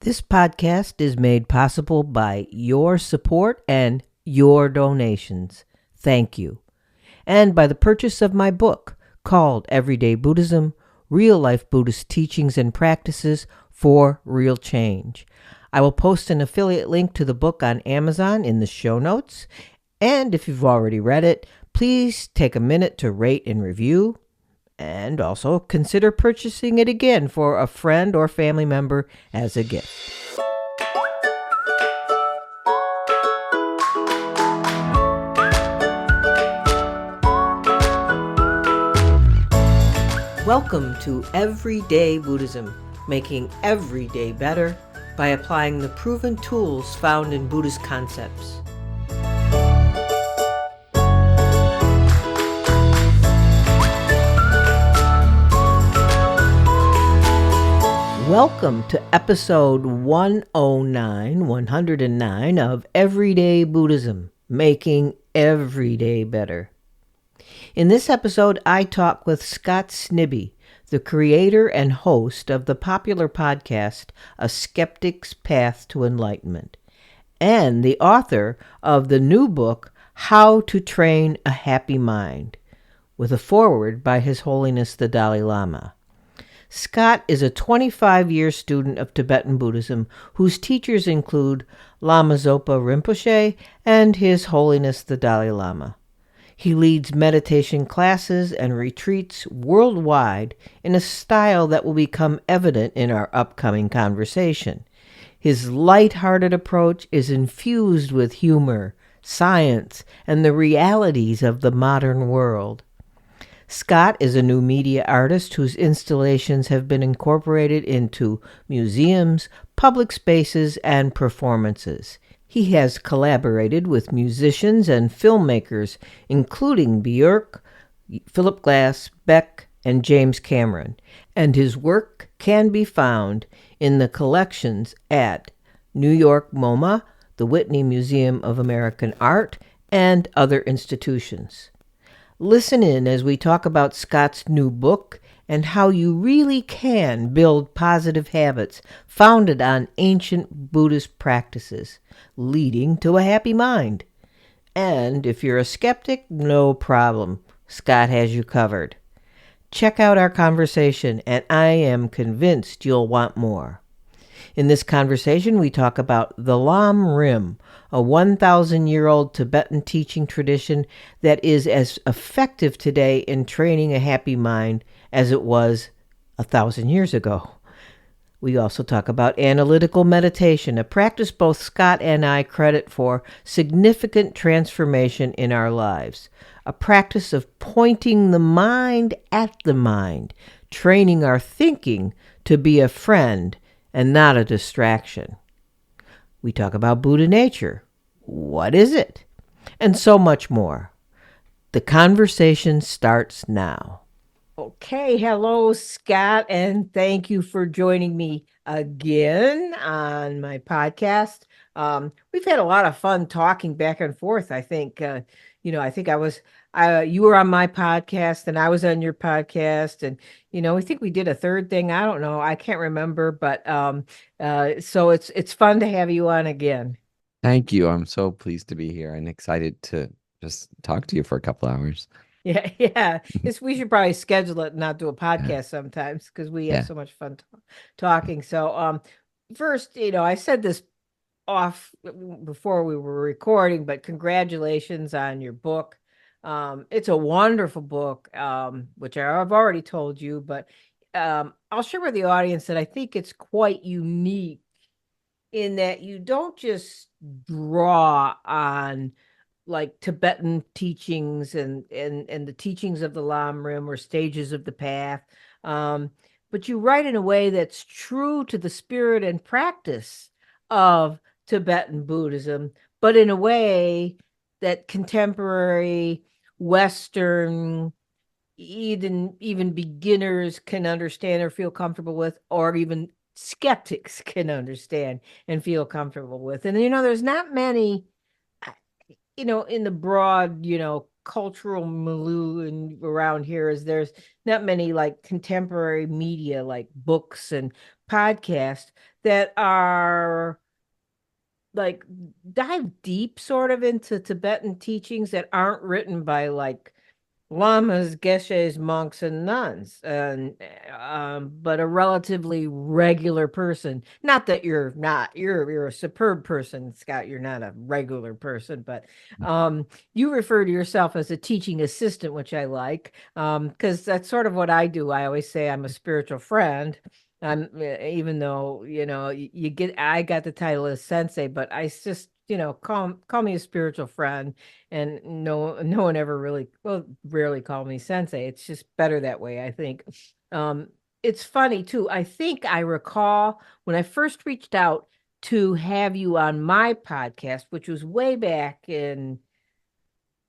This podcast is made possible by your support and your donations. Thank you. And by the purchase of my book called Everyday Buddhism, Real-Life Buddhist Teachings and Practices for Real Change. I will post an affiliate link to the book on Amazon in the show notes. And if you've already read it, please take a minute to rate and review. And also consider purchasing it again for a friend or family member as a gift. Welcome to Everyday Buddhism, making every day better by applying the proven tools found in Buddhist concepts. Welcome to episode 109 of Everyday Buddhism, making every day better. In this episode, I talk with Scott Snibbe, the creator and host of the popular podcast, A Skeptic's Path to Enlightenment, and the author of the new book, How to Train a Happy Mind, with a foreword by His Holiness the Dalai Lama. Scott is a 25-year student of Tibetan Buddhism whose teachers include Lama Zopa Rinpoche and His Holiness the Dalai Lama. He leads meditation classes and retreats worldwide in a style that will become evident in our upcoming conversation. His light-hearted approach is infused with humor, science, and the realities of the modern world. Scott is a new media artist whose installations have been incorporated into museums, public spaces, and performances. He has collaborated with musicians and filmmakers, including Björk, Philip Glass, Beck, and James Cameron, and his work can be found in the collections at New York MoMA, the Whitney Museum of American Art, and other institutions. Listen in as we talk about Scott's new book and how you really can build positive habits founded on ancient Buddhist practices, leading to a happy mind. And if you're a skeptic, no problem. Scott has you covered. Check out our conversation, and I am convinced you'll want more. In this conversation, we talk about the Lam Rim, a 1,000-year-old Tibetan teaching tradition that is as effective today in training a happy mind as it was 1,000 years ago. We also talk about analytical meditation, a practice both Scott and I credit for significant transformation in our lives, a practice of pointing the mind at the mind, training our thinking to be a friend and not a distraction. We talk about Buddha nature. What is it? And so much more. The conversation starts now. Okay, hello, Scott, and thank you for joining me again on my podcast. We've had a lot of fun talking back and forth. I think, you were on my podcast and I was on your podcast, and I think we did a third thing. I don't know. I can't remember, but so it's fun to have you on again. Thank you. I'm so pleased to be here and excited to just talk to you for a couple hours. Yeah. We should probably schedule it and not do a podcast sometimes because we have so much fun talking. So first, I said this off before we were recording, but congratulations on your book. It's a wonderful book, which I've already told you, but I'll share with the audience that I think it's quite unique in that you don't just draw on like Tibetan teachings and the teachings of the Lam Rim or stages of the path, but you write in a way that's true to the spirit and practice of Tibetan Buddhism, but in a way that contemporary Western, even beginners can understand or feel comfortable with, or even skeptics can understand and feel comfortable with. And, there's not many, in the broad, cultural milieu around here is there's not many like contemporary media like books and podcasts that are like dive deep sort of into Tibetan teachings that aren't written by like lamas, geshes, monks, and nuns, and but a relatively regular person. Not that you're not, you're a superb person, Scott. You're not a regular person, but you refer to yourself as a teaching assistant, which I like, because that's sort of what I do. I always say I'm a spiritual friend. Even though you get, I got the title as sensei, but I just call me a spiritual friend, and no one ever really, well, rarely called me sensei. It's just better that way, I think. um it's funny too. I think I recall when I first reached out to have you on my podcast, which was way back in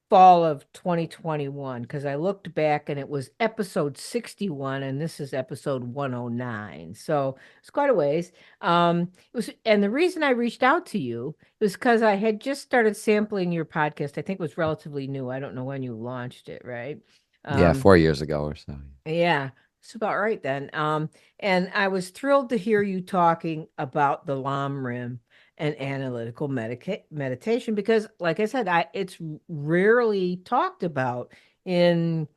fall of 2021, because I looked back and it was episode 61 and this is episode 109. So it's quite a ways. It was, and the reason I reached out to you was because I had just started sampling your podcast. I think it was relatively new. I don't know when you launched it, right? Yeah, Um, 4 years ago or so. yeah, it's about right then. And I was thrilled to hear you talking about the Lam Rim and analytical meditation because, like I said, it's rarely talked about in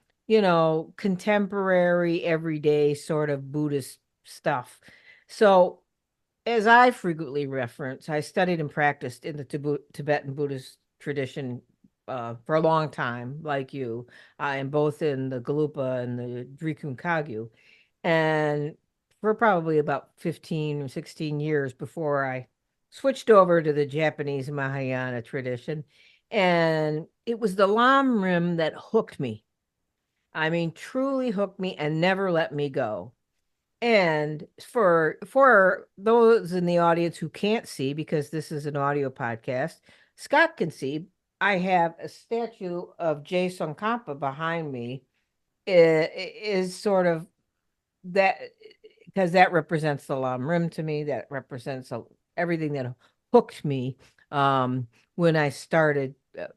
contemporary, everyday sort of Buddhist stuff. So, as I frequently reference, I studied and practiced in the Tibetan Buddhist tradition for a long time, like you, and both in the Galupa and the Drikung Kagyu. And for probably about 15 or 16 years before I switched over to the Japanese Mahayana tradition. And it was the Lam Rim that hooked me. I mean, truly hooked me and never let me go. And for those in the audience who can't see, because this is an audio podcast, Scott can see. I have a statue of Jay Tsongkhapa behind me. Is sort of that, because that represents the Lam Rim to me. That represents everything that hooked me when I started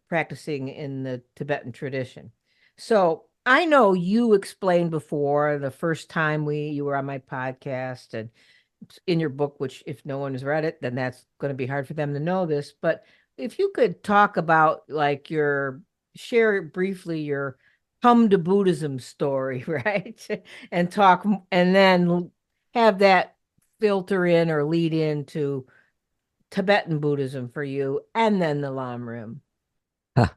practicing in the Tibetan tradition. So I know you explained before the first time you were on my podcast and in your book, which if no one has read it, then that's going to be hard for them to know this. But if you could talk about like share briefly your come to Buddhism story, right? And talk, and then have that filter in or lead into Tibetan Buddhism for you, and then the Lam Rim. Huh.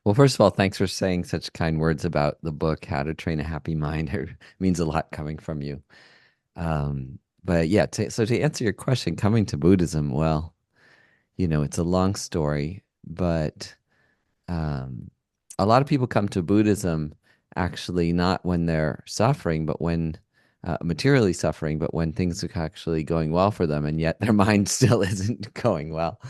Well, first of all, thanks for saying such kind words about the book, How to Train a Happy Mind. It means a lot coming from you. But yeah, so to answer your question, coming to Buddhism, well, it's a long story, but um, a lot of people come to Buddhism actually not when they're suffering, but when materially suffering, but when things are actually going well for them, and yet their mind still isn't going well.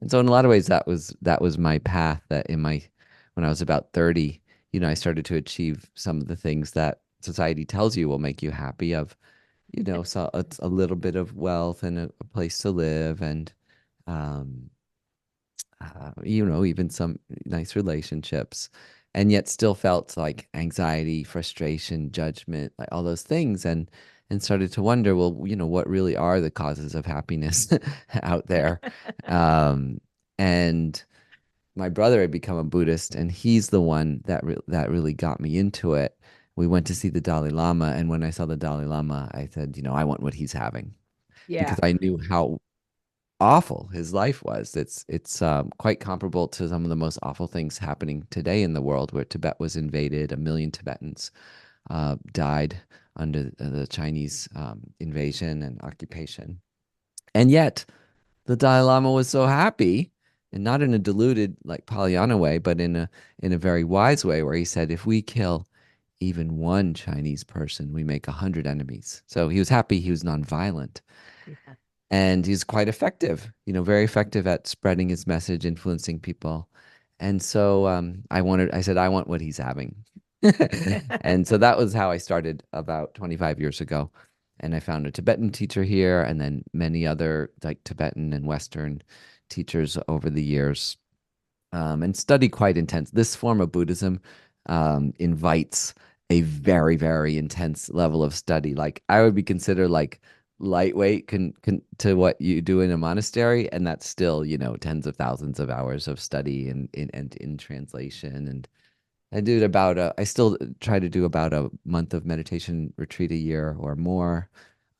And so in a lot of ways that was my path that when I was about 30, I started to achieve some of the things that society tells you will make you happy of, so it's a little bit of wealth and a place to live and um even some nice relationships, and yet still felt like anxiety, frustration, judgment, like all those things, and started to wonder, well, what really are the causes of happiness out there? Um, and my brother had become a Buddhist, and he's the one that really got me into it. We went to see the Dalai Lama, and when I saw the Dalai Lama, I said, I want what he's having, Yeah. because I knew how awful his life was. It's quite comparable to some of the most awful things happening today in the world, where Tibet was invaded. 1 million Tibetans died under the Chinese invasion and occupation. And yet, the Dalai Lama was so happy, and not in a deluded, like Pollyanna way, but in a very wise way, where he said, if we kill even one Chinese person, we make 100 enemies. So he was happy, he was nonviolent. Yeah. And he's quite effective, very effective at spreading his message, influencing people. And so I said, I want what he's having. And so that was how I started about 25 years ago. And I found a Tibetan teacher here, and then many other like Tibetan and Western teachers over the years. and study quite intense. This form of Buddhism invites a very, very intense level of study. Like I would be considered like lightweight to what you do in a monastery, and that's still, tens of thousands of hours of study and in translation. And I still try to do about a month of meditation retreat a year or more.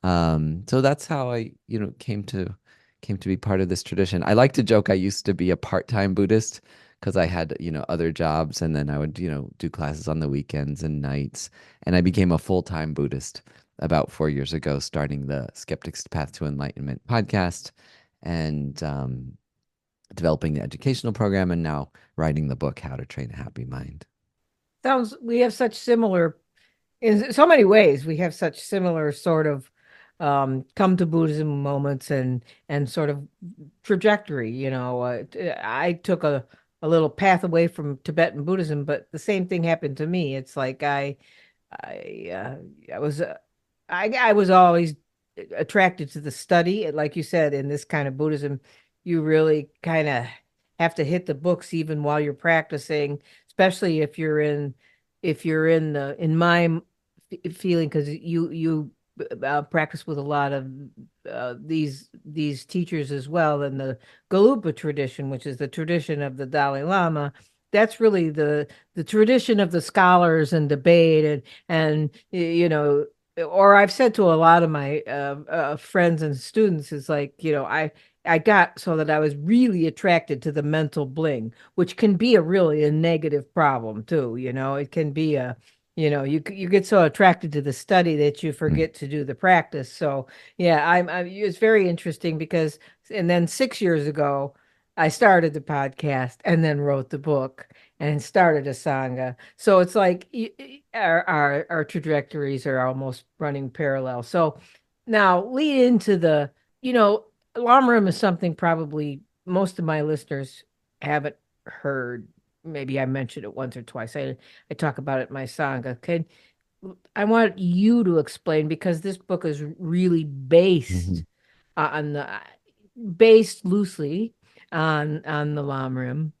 So that's how I, came to be part of this tradition. I like to joke I used to be a part-time Buddhist because I had, other jobs, and then I would, do classes on the weekends and nights. And I became a full-time Buddhist about 4 years ago, starting the Skeptic's Path to Enlightenment podcast and developing the educational program, and now writing the book, How to Train a Happy Mind. We have such similar, in so many ways, we have such similar sort of come to Buddhism moments and sort of trajectory. I took a little path away from Tibetan Buddhism, but the same thing happened to me. It's like I I was I was always attracted to the study. Like you said, in this kind of Buddhism, you really kind of have to hit the books even while you're practicing, especially if you're in my feeling, because you practice with a lot of these teachers as well, and the Galupa tradition, which is the tradition of the Dalai Lama. That's really the tradition of the scholars and debate and or I've said to a lot of my friends and students is like, I got so that I was really attracted to the mental bling, which can be a negative problem too. It can be you get so attracted to the study that you Mm. forget to do the practice. So yeah, it's very interesting because, and then 6 years ago, I started the podcast and then wrote the book and started a sangha. So it's like our trajectories are almost running parallel. So now lead into you know, Lamrim is something probably most of my listeners haven't heard. Maybe I mentioned it once or twice. I talk about it in my sangha. I want you to explain, because this book is really Mhm. on the based loosely on the Lamrim.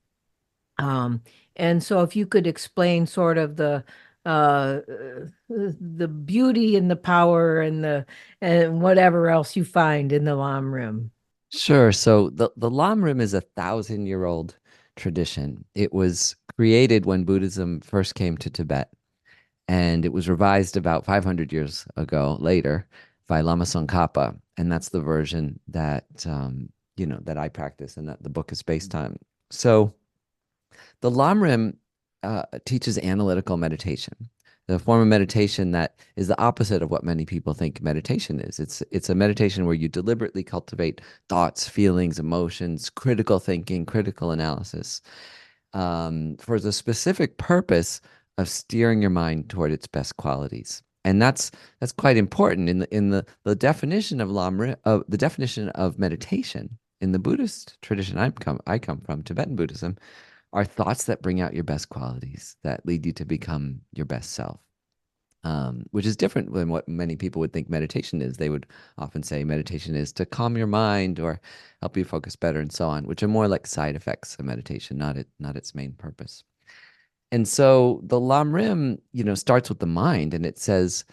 Um, and so if you could explain sort of uh the beauty and the power and whatever else you find in the Lamrim. Sure. So the Lamrim is 1,000-year-old tradition. It was created when Buddhism first came to Tibet, and it was revised about 500 years ago later by Lama Tsongkhapa, and that's the version that I practice and that the book is based on. So the Lamrim teaches analytical meditation, the form of meditation that is the opposite of what many people think meditation is. It's a meditation where you deliberately cultivate thoughts, feelings, emotions, critical thinking, critical analysis, for the specific purpose of steering your mind toward its best qualities. And that's quite important in the definition of the definition of meditation in the Buddhist tradition I come from, Tibetan Buddhism, are thoughts that bring out your best qualities, that lead you to become your best self. Which is different than what many people would think meditation is. They would often say meditation is to calm your mind or help you focus better and so on, which are more like side effects of meditation, not its main purpose. And so the Lamrim, starts with the mind, and it says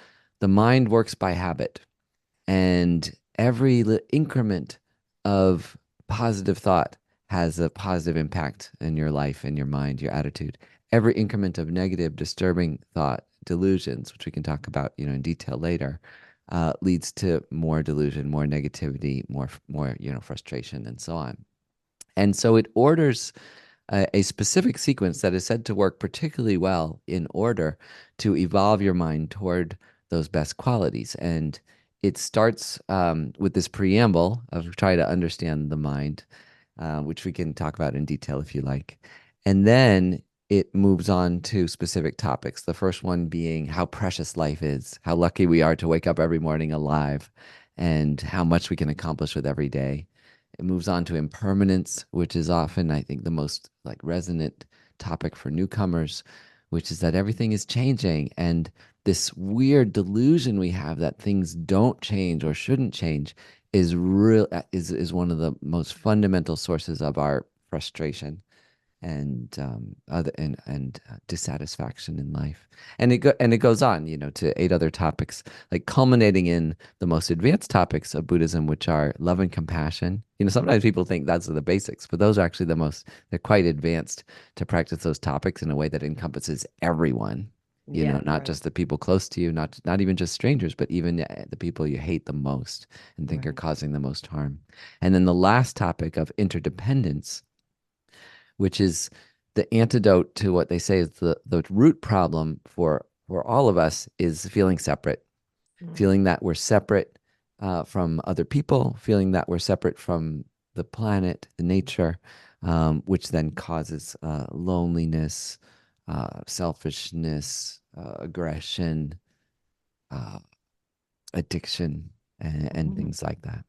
the mind works by habit, and every increment of positive thought has a positive impact in your life and your mind, your attitude. Every increment of negative, disturbing thought, delusions, which we can talk about, in detail later, leads to more delusion, more negativity, more, frustration, and so on. And so it orders a specific sequence that is said to work particularly well in order to evolve your mind toward those best qualities. And it starts with this preamble of try to understand the mind, which we can talk about in detail if you like. And then it moves on to specific topics. The first one being how precious life is, how lucky we are to wake up every morning alive, and how much we can accomplish with every day. It moves on to impermanence, which is often, I think, the most like resonant topic for newcomers, which is that everything is changing, and this weird delusion we have that things don't change or shouldn't change is one of the most fundamental sources of our frustration and other and dissatisfaction in life. And it goes on, to 8 other topics, like culminating in the most advanced topics of Buddhism, which are love and compassion. Sometimes people think that's the basics, but those are actually they're quite advanced to practice those topics in a way that encompasses everyone. Yeah, Not right, just the people close to you, not even just strangers, but even the people you hate the most and think are right. causing the most harm. And then the last topic of interdependence, which is the antidote to what they say is the root problem for all of us, is feeling separate, Mm. feeling that we're separate from other people, feeling that we're separate from the planet, the nature, which then causes loneliness, selfishness, aggression, uh, addiction, and Mhm. things like that.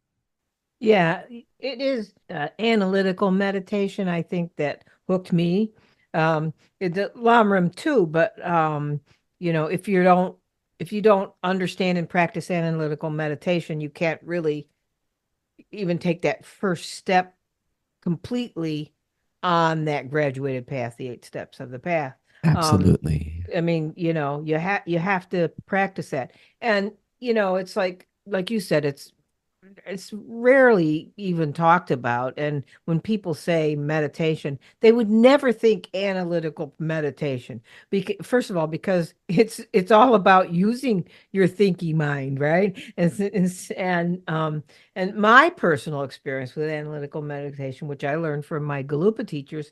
Yeah, it is analytical meditation, I think, that hooked me. The Lamrim too, but if you don't understand and practice analytical meditation, you can't really even take that first step completely on that graduated path, the 8 steps of the path. Um, Absolutely. I mean, you have to practice that. And it's like you said, it's rarely even talked about. And when people say meditation, they would never think analytical meditation. Because, first of all, because it's all about using your thinking mind, right? And my personal experience with analytical meditation, which I learned from my Galupa teachers,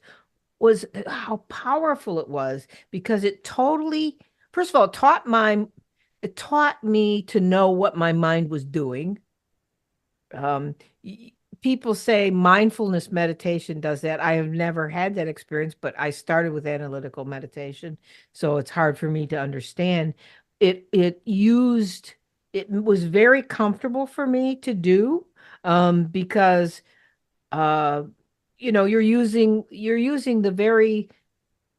was how powerful it was, because it totally, first of all, it taught me to know what my mind was doing. um People say mindfulness meditation does that. I have never had that experience, but I started with analytical meditation, so it's hard for me to understand. It was very comfortable for me to do, because uh you're using the very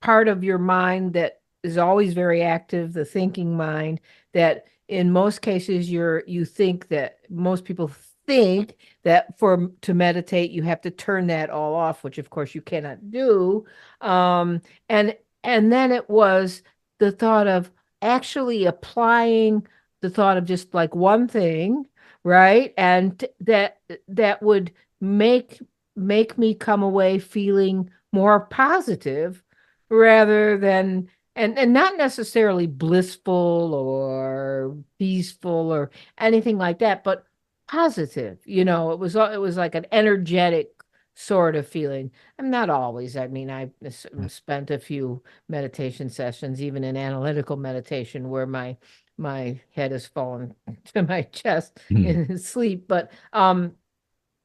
part of your mind that is always very active, the thinking mind, that in most cases you think that most people think that for to meditate you have to turn that all off, which of course you cannot do. Um, and then it was the thought of actually applying the thought of just like one thing, right? And that would make me come away feeling more positive, rather than, and not necessarily blissful or peaceful or anything like that, but positive. It was like an energetic sort of feeling. I'm not always, I mean, I spent a few meditation sessions, even in analytical meditation, where my head has fallen to my chest Hmm. in sleep.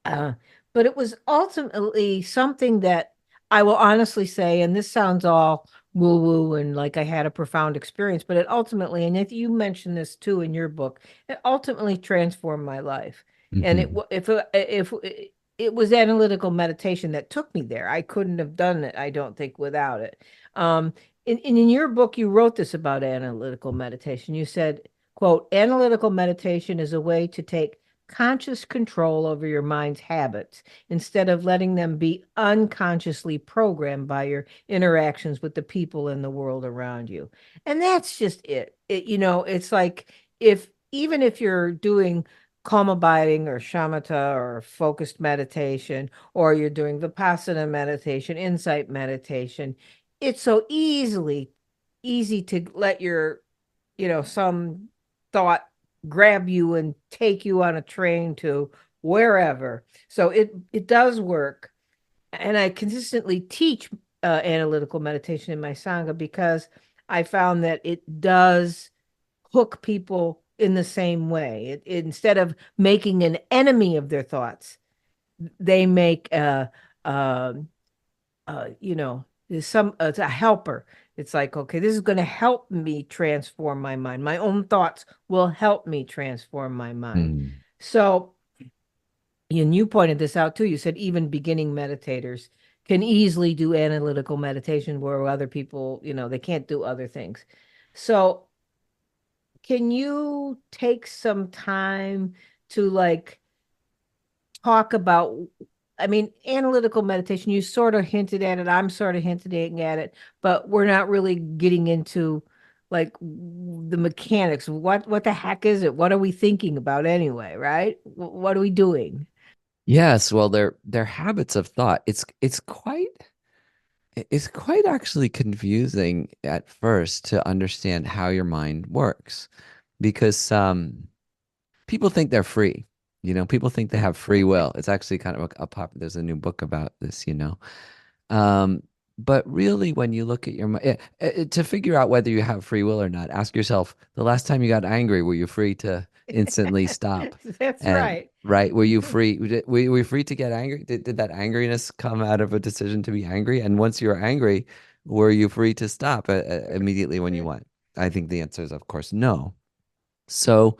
Uh, but it was ultimately something that I will honestly say, and this sounds all woo woo and like I had a profound experience, but it ultimately, and if you mentioned this too in your book, it ultimately transformed my life. And Hmm. if it was analytical meditation that took me there, I couldn't have done it, I don't think, without it. Um, in your book, you wrote this about analytical meditation. You said, quote, analytical meditation is a way to take conscious control over your mind's habits instead of letting them be unconsciously programmed by your interactions with the people in the world around you. And that's just it. It's like, if even if you're doing calm abiding or shamatha or focused meditation, or you're doing vipassana meditation, insight meditation, it's so easy to let your some thought grab you and take you on a train to wherever. So it does work. And I consistently teach analytical meditation in my sangha, because I found that it does hook people in the same way. Instead of making an enemy of their thoughts, they make there's it's a helper. It's like, okay, this is going to help me transform my mind. My own thoughts will help me transform my mind. Hmm. So, and you pointed this out too. You said even beginning meditators can easily do analytical meditation, where other people, they can't do other things. So can you take some time to like talk about I mean, analytical meditation, you sort of hinted at it. I'm sort of hinting at it, but we're not really getting into like the mechanics. What the heck is it? What are we thinking about anyway, right? What are we doing? Yes, well, they're habits of thought. It's quite actually confusing at first to understand how your mind works because people think they're free. People think they have free will. It's actually kind of a pop. There's a new book about this. Um, but really, when you look at your mind, to figure out whether you have free will or not, ask yourself, the last time you got angry, were you free to instantly stop? That's And right. right, were you free? Were you free to get angry? Did that angriness come out of a decision to be angry? And once you were angry, were you free to stop immediately when you want? I think the answer is, of course, no. So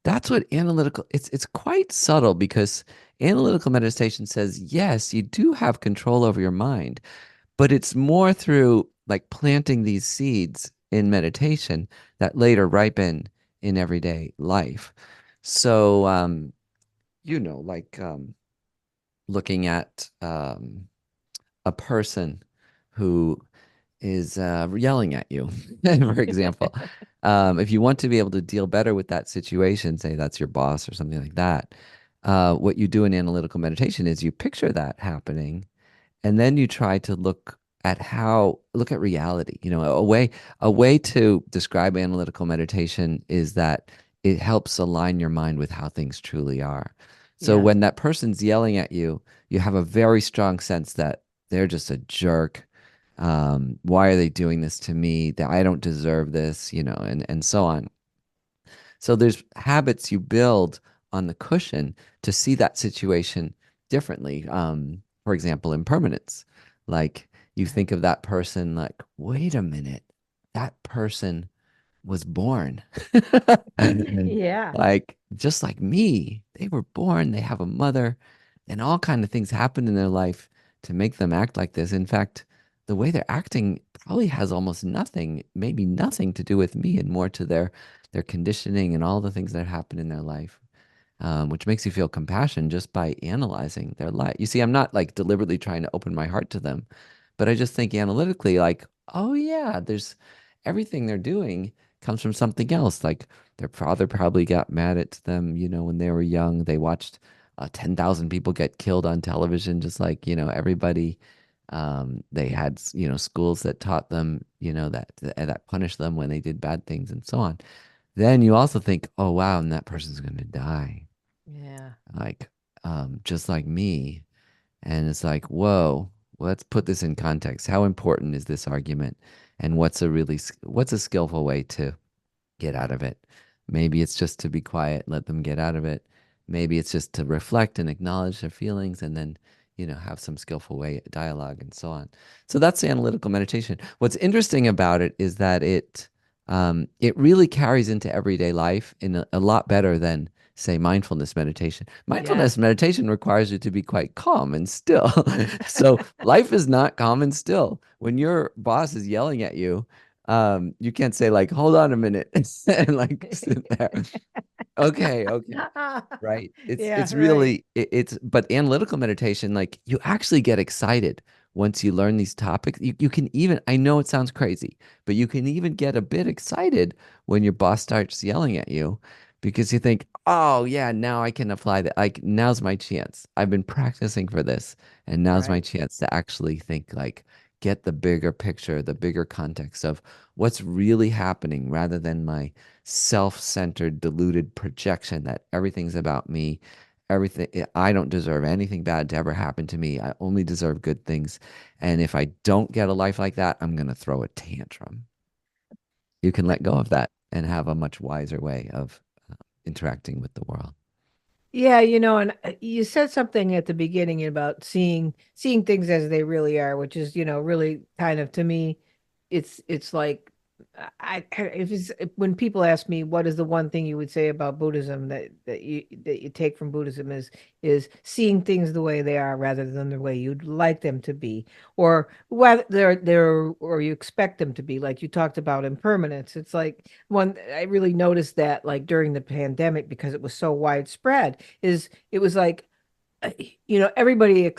that's what analytical it's quite subtle because analytical meditation says, yes, you do have control over your mind, but it's more through like planting these seeds in meditation that later ripen in everyday life. So, like looking at a person who is yelling at you, for example. If you want to be able to deal better with that situation, say that's your boss or something like that, what you do in analytical meditation is you picture that happening and then you try to look at reality. A way to describe analytical meditation is that it helps align your mind with how things truly are. So Yeah. when that person's yelling at you, you have a very strong sense that they're just a jerk. Why are they doing this to me? That I don't deserve this, and so on. So there's habits you build on the cushion to see that situation differently. For example, impermanence. Like you think of that person like, wait a minute, that person was born. And Yeah. like just like me, they were born, they have a mother, and all kind of things happen in their life to make them act like this. In fact, the way they're acting probably has almost nothing, maybe nothing to do with me and more to their conditioning and all the things that happen in their life. Which makes you feel compassion just by analyzing their life. You see, I'm not like deliberately trying to open my heart to them, but I just think analytically, like, oh yeah, there's everything they're doing comes from something else. Like their father probably got mad at them, when they were young. They watched 10,000 people get killed on television, just like, everybody. They had, schools that taught them, that punished them when they did bad things and so on. Then you also think, oh wow, and that person's going to die, Yeah. like just like me. And it's like, whoa, let's put this in context. How important is this argument? And what's a skillful way to get out of it? Maybe it's just to be quiet, let them get out of it. Maybe it's just to reflect and acknowledge their feelings and then, have some skillful way dialogue and so on. So that's analytical meditation. What's interesting about it is that it really carries into everyday life in a lot better than say mindfulness meditation. Yeah. Mindfulness meditation requires you to be quite calm and still. So life is not calm and still. When your boss is yelling at you, you can't say like, hold on a minute and like sit there. Okay, okay. Right. It's Yeah, it's right. really it's but analytical meditation, like you actually get excited once you learn these topics. You can even, I know it sounds crazy, but you can even get a bit excited when your boss starts yelling at you because you think, oh yeah, now I can apply that. Like now's my chance. I've been practicing for this, and now's my Right. chance to actually think like get the bigger picture, the bigger context of what's really happening rather than my self-centered, deluded projection that everything's about me. Everything, I don't deserve anything bad to ever happen to me. I only deserve good things. And if I don't get a life like that, I'm going to throw a tantrum. You can let go of that and have a much wiser way of interacting with the world. Yeah, and you said something at the beginning about seeing things as they really are, which is, really kind of to me, it's like when people ask me what is the one thing you would say about Buddhism that you take from Buddhism is seeing things the way they are rather than the way you'd like them to be, or whether they're or you expect them to be. Like you talked about impermanence. It's like one I really noticed that like during the pandemic because it was so widespread is it was like everybody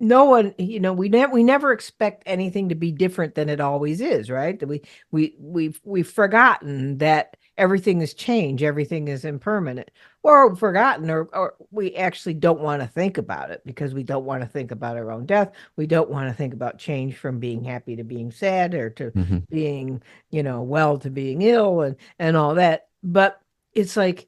no one, we never expect anything to be different than it always is, right? That we've forgotten that everything is change, everything is impermanent, or forgotten, or we actually don't want to think about it because we don't want to think about our own death. We don't want to think about change from being happy to being sad, or to Hmm. being, well, to being ill, and all that. But it's like,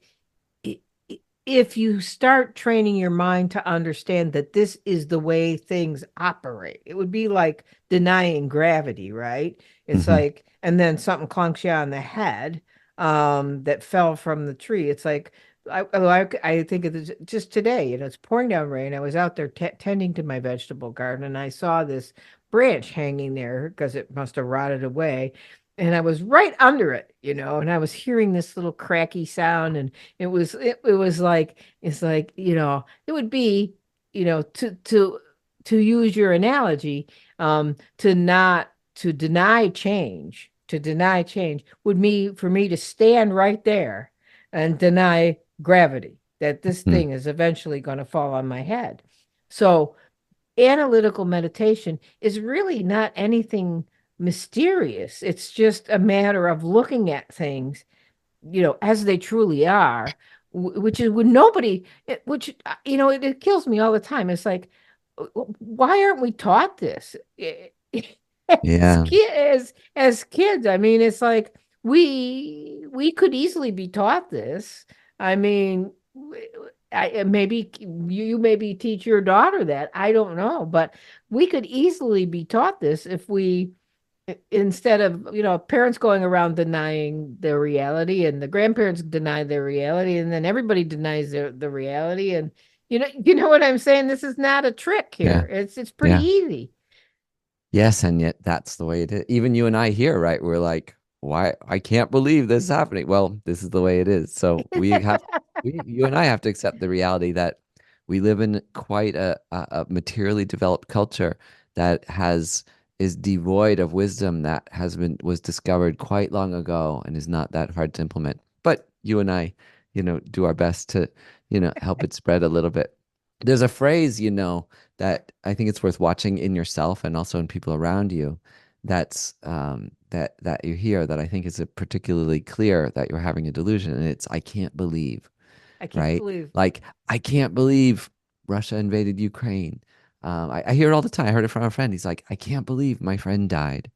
if you start training your mind to understand that this is the way things operate, it would be like denying gravity, right? It's Hmm. like, and then something clunks you on the head, that fell from the tree. It's like, I think of this just today. It's pouring down rain. I was out there tending to my vegetable garden, and I saw this branch hanging there because it must have rotted away. And I was right under it, and I was hearing this little cracky sound, and it was like, it's like, it would be, to use your analogy, to not to deny change would be for me to stand right there and deny gravity, that this thing is eventually going to fall on my head. So analytical meditation is really not anything mysterious. It's just a matter of looking at things, as they truly are, which is when nobody, which, it kills me all the time. It's like, why aren't we taught this? Yeah. As kids, I mean, it's like we could easily be taught this. I mean, maybe you maybe teach your daughter that. I don't know, but we could easily be taught this if we, instead of, parents going around denying their reality, and the grandparents deny their reality, and then everybody denies the reality. And you know what I'm saying? This is not a trick Yeah. here. It's pretty Yeah. easy. Yes, and yet that's the way it is. Even you and I here, right? We're like, why? I can't believe this is happening. Well, this is the way it is. So you and I have to accept the reality that we live in quite a materially developed culture that is devoid of wisdom that was discovered quite long ago and is not that hard to implement. But you and I, do our best to, help it spread a little bit. There's a phrase, that I think it's worth watching in yourself and also in people around you. That you hear that I think is a particularly clear that you're having a delusion, and it's "I can't believe," I can't right? believe. Like I can't believe Russia invaded Ukraine. I hear it all the time. I heard it from a friend. He's like, "I can't believe my friend died."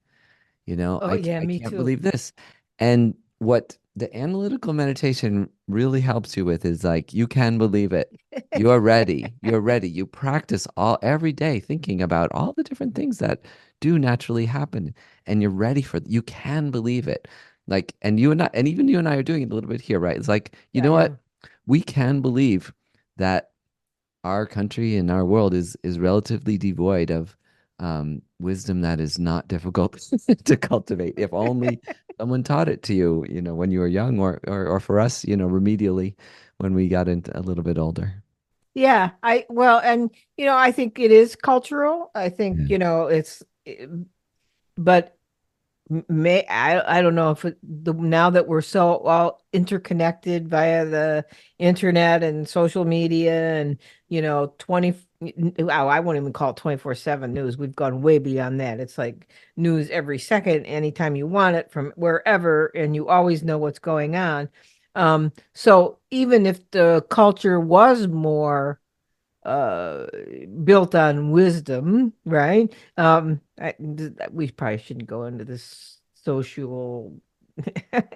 Oh yeah, I me can't too. believe this. And what the analytical meditation really helps you with is like, you can believe it. You are ready. You're ready. You practice every day thinking about all the different things that do naturally happen. And you're ready you can believe it. Like, and you and I, and even you and I are doing it a little bit here, right? It's like, you Yeah, I know what? am. We can believe that our country and our world is relatively devoid of wisdom that is not difficult to cultivate. If only someone taught it to you, when you were young, or for us, remedially when we got into a little bit older. Yeah, well, and I think it is cultural. I think, Yeah. but I don't know if now that we're so all interconnected via the internet and social media, and 20, wow, I won't even call it 24/7 news. We've gone way beyond that. It's like news every second, anytime you want it, from wherever, and you always know what's going on. So even if the culture was more uh built on wisdom, right? We probably shouldn't go into this social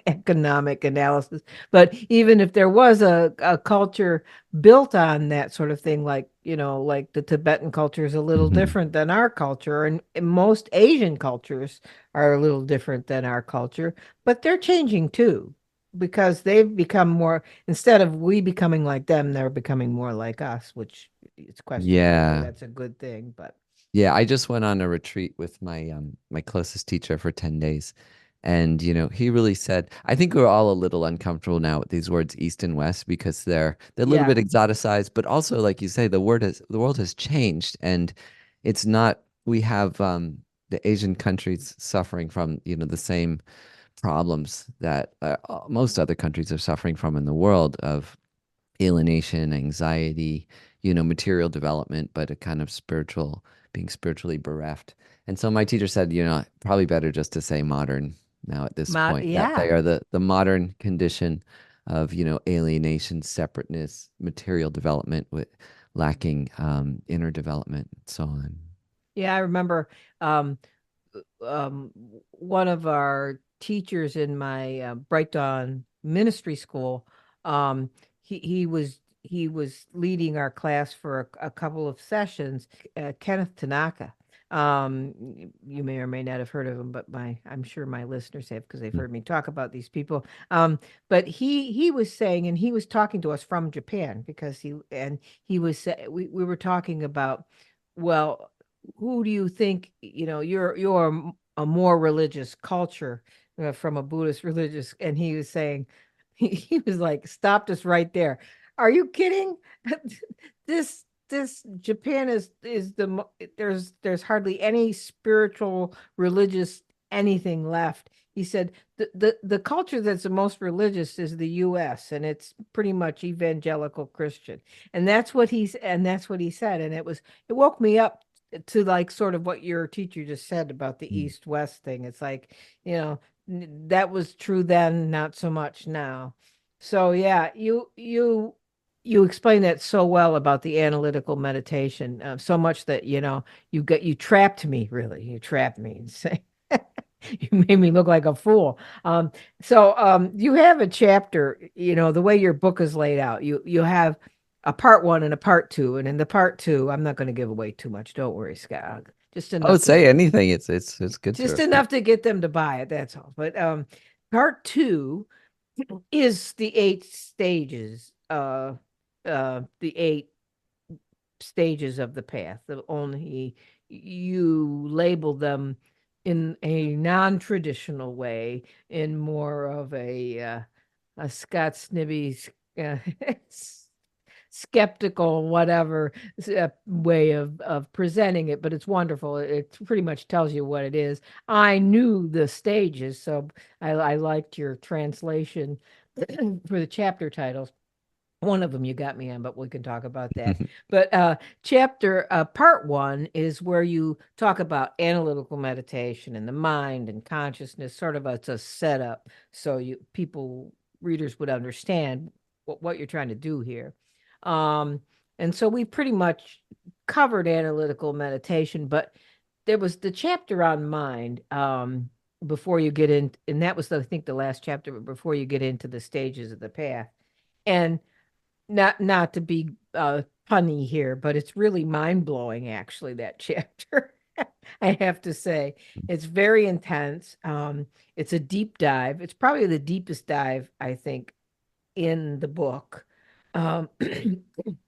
economic analysis, but even if there was a culture built on that sort of thing, like, like the Tibetan culture is a little Hmm. different than our culture, and most Asian cultures are a little different than our culture, but they're changing too, because they've become more, instead of we becoming like them, they're becoming more like us, which it's questionable whether Yeah. that's a good thing, but Yeah, I just went on a retreat with my closest teacher for 10 days. And he really said, I think we're all a little uncomfortable now with these words East and West because they're a little yeah. bit exoticized, but also like you say, the world has changed, and it's not we have the Asian countries suffering from, the same problems that most other countries are suffering from in the world of alienation, anxiety, material development, but a kind of being spiritually bereft. And so my teacher said, probably better just to say modern now at this point, that they Yeah. are the modern condition of, alienation, separateness, material development with lacking inner development, and so on. Yeah, I remember um, um, one of our teachers in my Bright Dawn ministry school. Um, he was leading our class for a couple of sessions. Kenneth Tanaka. You may or may not have heard of him, but I'm sure my listeners have because they've Mm. heard me talk about these people. But he was saying, and he was talking to us from Japan because he was we were talking about, well, who do you think, you're a more religious culture, from a Buddhist religious, and he was saying, he was like, stopped us right there. Are you kidding? This Japan is there's hardly any spiritual, religious anything left. He said the culture that's the most religious is the US, and it's pretty much evangelical Christian. That's what he said, and it woke me up to, like, sort of what your teacher just said about the Mm. East West thing. It's like, that was true then, not so much now. So yeah, you explain that so well about the analytical meditation, so much that, you trapped me, really. You trapped me and say, you made me look like a fool. You have a chapter, the way your book is laid out. You have a part one and a part two, and in the part two, I'm not going to give away too much. Don't worry, Scott. Just Oh, enough to say anything. It's good to just reflect. enough to get them to buy it. That's all. But part two is the the 8 stages of the path. The only you label them in a non-traditional way, in more of a Scott Snibbe, uh, skeptical, whatever, way of presenting it, but it's wonderful. It pretty much tells you what it is. I knew the stages, so I liked your translation for the chapter titles. One of them you got me on, but we can talk about that. But chapter part one is where you talk about analytical meditation and the mind and consciousness. Sort of it's a setup, so readers would understand what you're trying to do here. Um, and so we pretty much covered analytical meditation, but there was the chapter on mind, before you get in, and that was, I think, the last chapter before you get into the stages of the path. And not to be punny here, but it's really mind-blowing, actually, that chapter. I have to say, it's very intense. It's a deep dive. It's probably the deepest dive, I think, in the book. Um,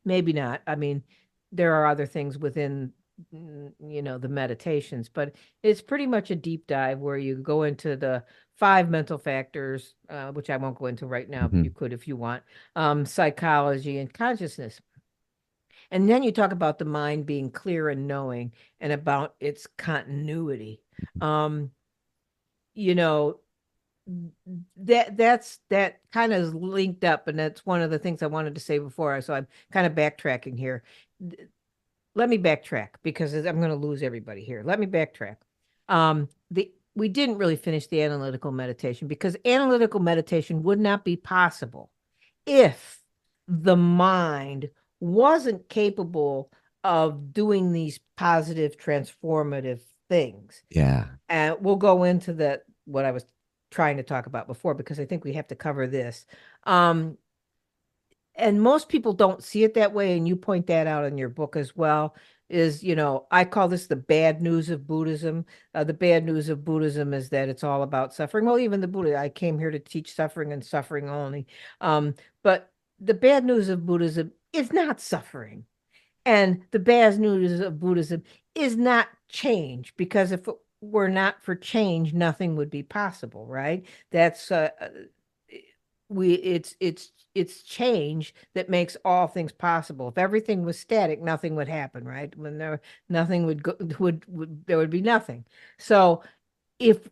maybe not. I mean, there are other things within, the meditations, but it's pretty much a deep dive where you go into the 5 mental factors, which I won't go into right now, but you Mhm. could if you want, psychology and consciousness. And then you talk about the mind being clear and knowing, and about its continuity. Um, you know, that kind of linked up, and that's one of the things I wanted to say before. So I'm kind of backtracking here. Let me backtrack because I'm going to lose everybody here. Let me backtrack. The We didn't really finish the analytical meditation, because analytical meditation would not be possible if the mind wasn't capable of doing these positive transformative things. Yeah. And we'll go into what I was trying to talk about before, because I think we have to cover this. Um, and most people don't see it that way, and you point that out in your book as well. Is, I call this the bad news of Buddhism. The bad news of Buddhism is that it's all about suffering. Well, even the Buddha, I came here to teach suffering and suffering only. But the bad news of Buddhism is not suffering. And the bad news of Buddhism is not change, because if it were not for change, nothing would be possible, right? That's we it's change that makes all things possible. If everything was static, nothing would happen, right? When nothing would go, would there would be nothing. So if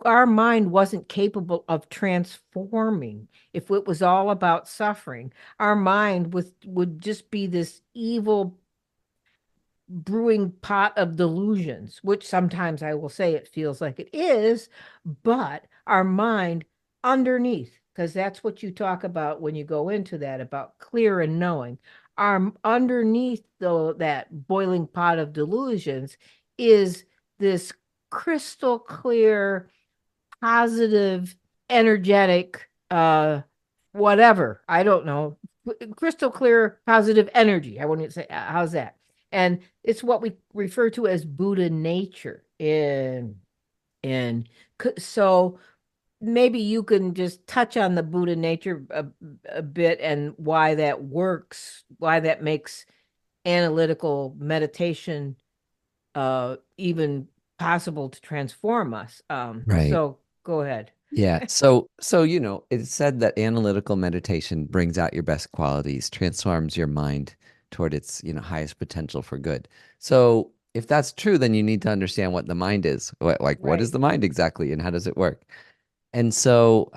our mind wasn't capable of transforming, if it was all about suffering, our mind would just be this evil brewing pot of delusions, which sometimes I will say it feels like it is, but our mind underneath, because that's what you talk about when you go into that about clear and knowing. Our underneath though that boiling pot of delusions is this crystal clear, positive, energetic, whatever. I don't know. Crystal clear, positive energy. I wouldn't say, how's that? And it's what we refer to as Buddha nature. And so maybe you can just touch on the Buddha nature a bit and why that works, why that makes analytical meditation even possible to transform us. Right. So go ahead. Yeah. So, it's said that analytical meditation brings out your best qualities, transforms your mind toward its, highest potential for good. So, if that's true, then you need to understand what the mind is. What is Right. the mind exactly and how does it work? And so,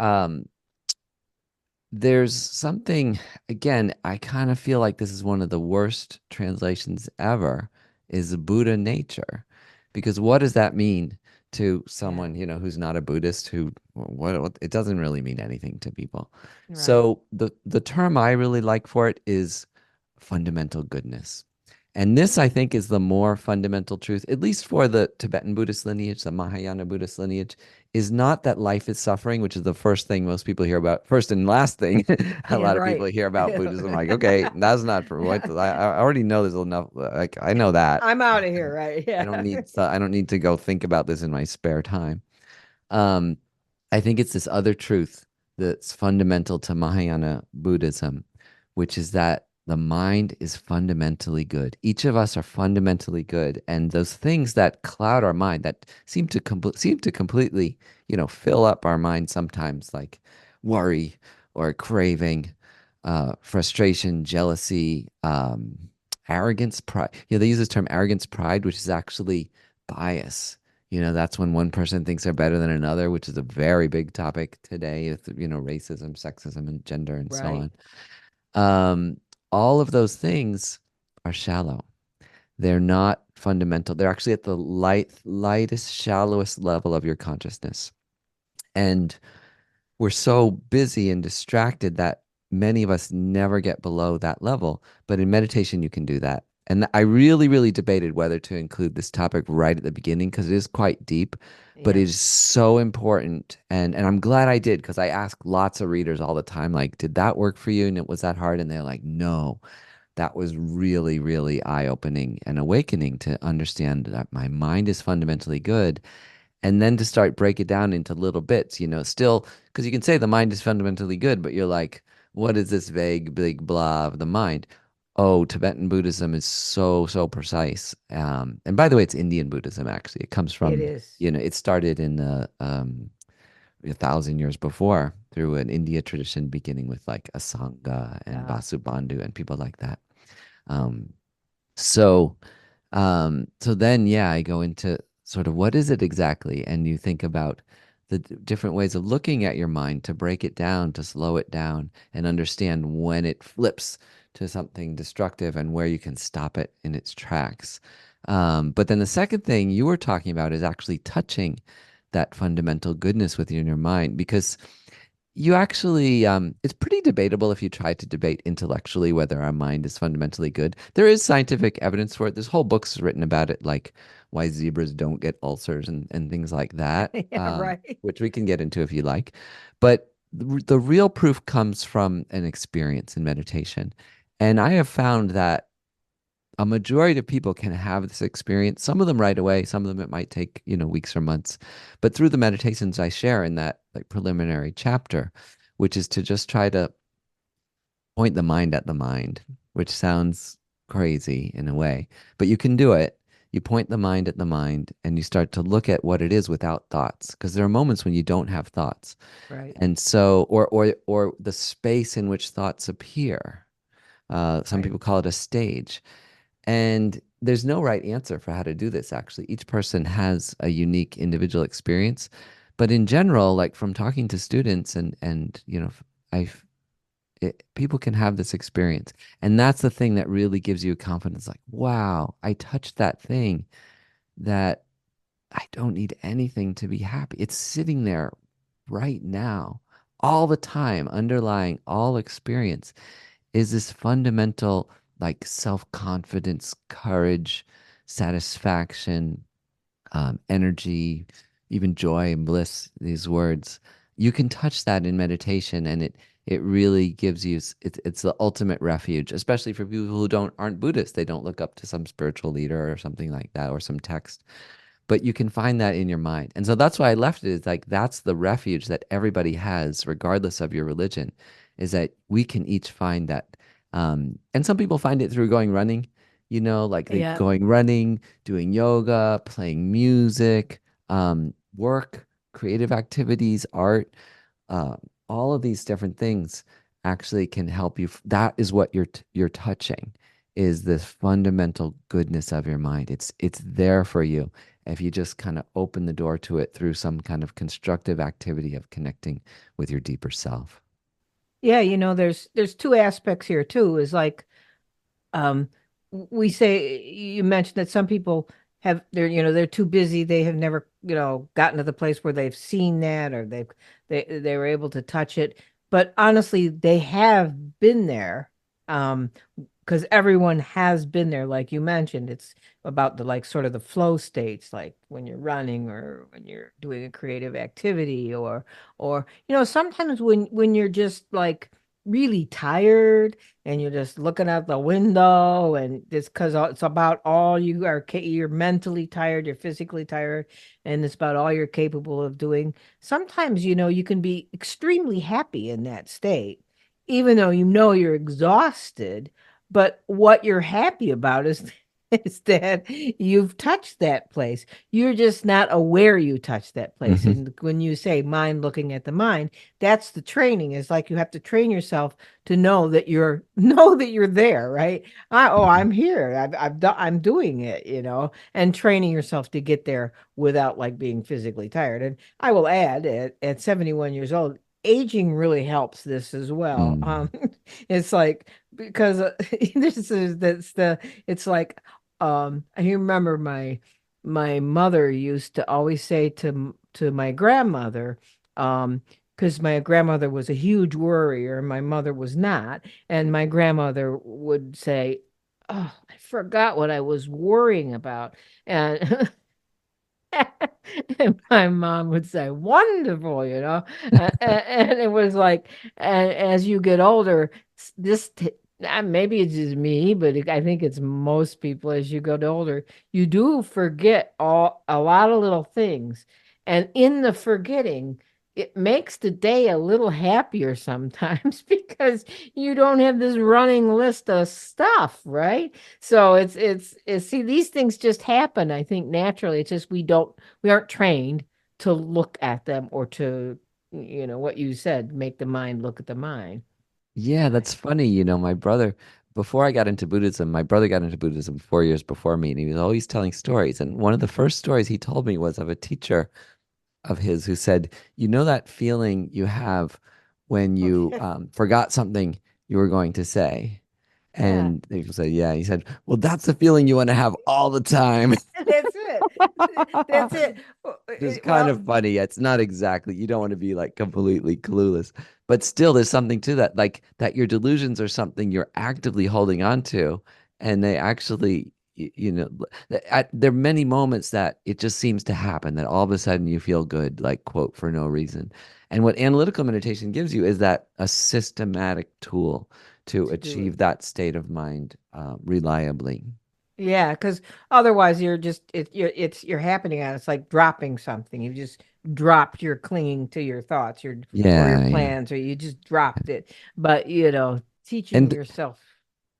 there's something, again, I kind of feel like this is one of the worst translations ever, is Buddha nature. Because what does that mean to Yeah. someone, who's not a Buddhist, who what it doesn't really mean anything to people. Right. So the term I really like for it is fundamental goodness. And this, I think, is the more fundamental truth, at least for the Tibetan Buddhist lineage, the Mahayana Buddhist lineage, is not that life is suffering, which is the first thing most people hear about. First and last thing a Yeah, lot of people right. hear about Buddhism. Like, okay, that's not for what I already know there's enough. Like, I know that. I'm out of here, right? Yeah. I don't need to go think about this in my spare time. Um, I think it's this other truth that's fundamental to Mahayana Buddhism, which is that the mind is fundamentally good. Each of us are fundamentally good, and those things that cloud our mind, that seem to completely, fill up our mind sometimes, like worry or craving, frustration, jealousy, arrogance, pride. They use this term arrogance, pride, which is actually bias. That's when one person thinks they're better than another, which is a very big topic today with, racism, sexism, and gender, and so Right. on. Um, all of those things are shallow. They're not fundamental. They're actually at the lightest, shallowest level of your consciousness. And we're so busy and distracted that many of us never get below that level. But in meditation, you can do that. And I really, really debated whether to include this topic right at the beginning because it is quite deep, but it Yeah. is so important. And I'm glad I did because I ask lots of readers all the time, like, did that work for you? And was that hard? And they're like, no, that was really, really eye-opening and awakening to understand that my mind is fundamentally good and then to start break it down into little bits, still, because you can say the mind is fundamentally good, but you're like, what is this vague, big blah of the mind? Oh, Tibetan Buddhism is so, so precise. And by the way, it's Indian Buddhism, actually. It comes It from, is. it started in 1,000 years before through an India tradition, beginning with like Asanga and Uh, Vasubandhu and people like that. Um, so, so then, yeah, I go into sort of what is it exactly? And you think about the different ways of looking at your mind to break it down, to slow it down, and understand when it flips to something destructive and where you can stop it in its tracks. But then the second thing you were talking about is actually touching that fundamental goodness within your mind because you actually, it's pretty debatable if you try to debate intellectually whether our mind is fundamentally good. There is scientific evidence for it. There's whole books written about it, like why zebras don't get ulcers and things like that, yeah, right. which we can get into if you like. But the real proof comes from an experience in meditation. And I have found that a majority of people can have this experience. Some of them right away, some of them it might take, weeks or months. But through the meditations I share in that like preliminary chapter, which is to just try to point the mind at the mind, which sounds crazy in a way, but you can do it. You point the mind at the mind and you start to look at what it is without thoughts, because there are moments when you don't have thoughts. Right. And so, or the space in which thoughts appear. Some Right. people call it a stage. And there's no right answer for how to do this, actually. Each person has a unique individual experience. But in general, like from talking to students and I people can have this experience. And that's the thing that really gives you confidence. Like, wow, I touched that thing that I don't need anything to be happy. It's sitting there right now, all the time, underlying all experience is this fundamental, like self-confidence, courage, satisfaction, energy, even joy and bliss, these words. You can touch that in meditation, and it really gives you it's the ultimate refuge, especially for people who aren't Buddhist. They don't look up to some spiritual leader or something like that, or some text, but you can find that in your mind. And so that's why I left it. Is like that's the refuge that everybody has, regardless of your religion, is that we can each find that. And some people find it through going running, like they Yeah. going running, doing yoga, playing music, work, creative activities, art, uh, all of these different things actually can help you. That is what you're touching, is this fundamental goodness of your mind. It's there for you if you just kind of open the door to it through some kind of constructive activity of connecting with your deeper self. Yeah, there's two aspects here too. Is like um we say you mentioned that some people they're too busy, they have never gotten to the place where they've seen that, or they were able to touch it, but honestly they have been there, um because everyone has been there. Like you mentioned, it's about the like sort of the flow states, like when you're running or when you're doing a creative activity, or sometimes when you're just like really tired and you're just looking out the window, and it's because it's about all you are you're mentally tired, you're physically tired, and it's about all you're capable of doing. Sometimes you can be extremely happy in that state, even though you're exhausted, but what you're happy about is is that you've touched that place. You're just not aware you touched that place. Hmm. And when you say mind looking at the mind, that's the training. It's like you have to train yourself to know that you're know that you're there, right? I'm here. I'm doing it, and training yourself to get there without like being physically tired. And I will add, at 71 years old, aging really helps this as well. Mm. It's like, because this is that's the it's like, I remember my mother used to always say to my grandmother, because my grandmother was a huge worrier and my mother was not, and my grandmother would say, "Oh, I forgot what I was worrying about," and and my mom would say, "Wonderful," and it was like, and as you get older, this maybe it's just me, but I think it's most people. As you get older, you do forget a lot of little things, and in the forgetting, it makes the day a little happier sometimes because you don't have this running list of stuff, right? So it's see, these things just happen, I think, naturally. It's just we aren't trained to look at them, or to, what you said, make the mind look at the mind. Yeah, that's funny. My brother, before I got into Buddhism, my brother got into Buddhism 4 years before me, and he was always telling stories. And one of the first stories he told me was of a teacher of his who said, "You know that feeling you have when Oh, you yeah. forgot something you were going to say?" Yeah. And people said, "Yeah." He said, "Well, that's the feeling you want to have all the time." That's it. That's it. Just kind Well, of funny. It's not exactly, you don't want to be like completely clueless, but still there's something to that, like that your delusions are something you're actively holding on to. And they actually, there are many moments that it just seems to happen that all of a sudden you feel good, like quote, for no reason. And what analytical meditation gives you is that a systematic tool to to do it. achieve that state of mind reliably. Yeah, because otherwise you're happening on. It's like dropping something. You just dropped your clinging to your thoughts, or your Yeah, yeah. plans, or you just dropped it. But teaching And yourself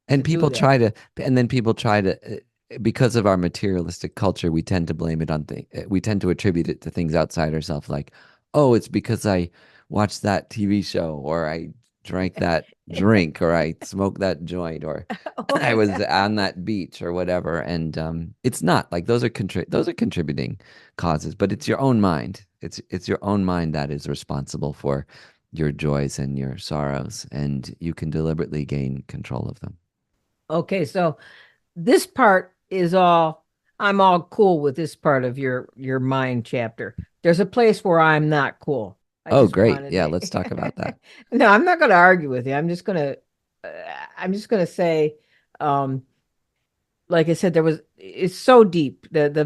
to And do people that. try to, and then people try to, because of our materialistic culture, we tend to blame it on things. We tend to attribute it to things outside ourselves, like, oh, it's because I watched that TV show, or I drank that drink or I smoked that joint or Oh I my was God. on that beach or whatever. And it's not like those are contributing causes, but it's your own mind. It's your own mind that is responsible for your joys and your sorrows, and you can deliberately gain control of them. Okay, so this part is all I'm all cool with this part of your mind chapter. There's a place where I'm not cool. I Oh, just great. wanted Yeah, let's talk about to that. No, I'm not going to argue with you. Uh, I'm just going to say um like I said, it's so deep, the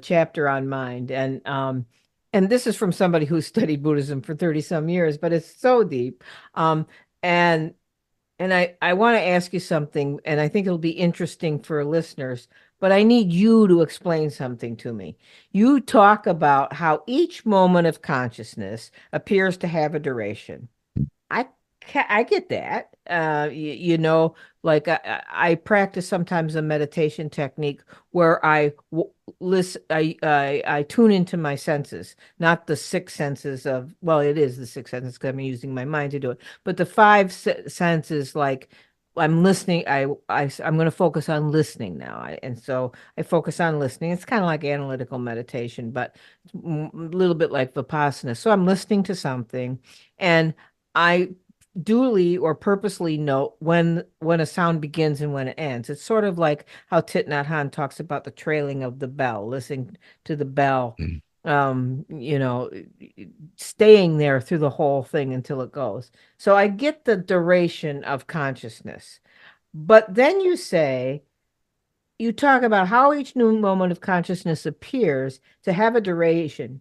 chapter on mind. And this is from somebody who studied Buddhism for 30 some years, but it's so deep. Um and I want to ask you something, and I think it'll be interesting for listeners, but I need you to explain something to me. You talk about how each moment of consciousness appears to have a duration. I I get that. Like I practice sometimes a meditation technique where I tune into my senses, not the six senses of, well, it is the six senses because I'm using my mind to do it, but the five senses, like I'm listening. I'm going to focus on listening now, and so I focus on listening. It's kind of like analytical meditation, but a little bit like Vipassana. So I'm listening to something, and I duly or purposely note when a sound begins and when it ends. It's sort of like how Thich Nhat Hanh talks about the trailing of the bell, listening to the bell, Mm. um, you know, staying there through the whole thing until it goes. So I get the duration of consciousness. But then you talk about how each new moment of consciousness appears to have a duration,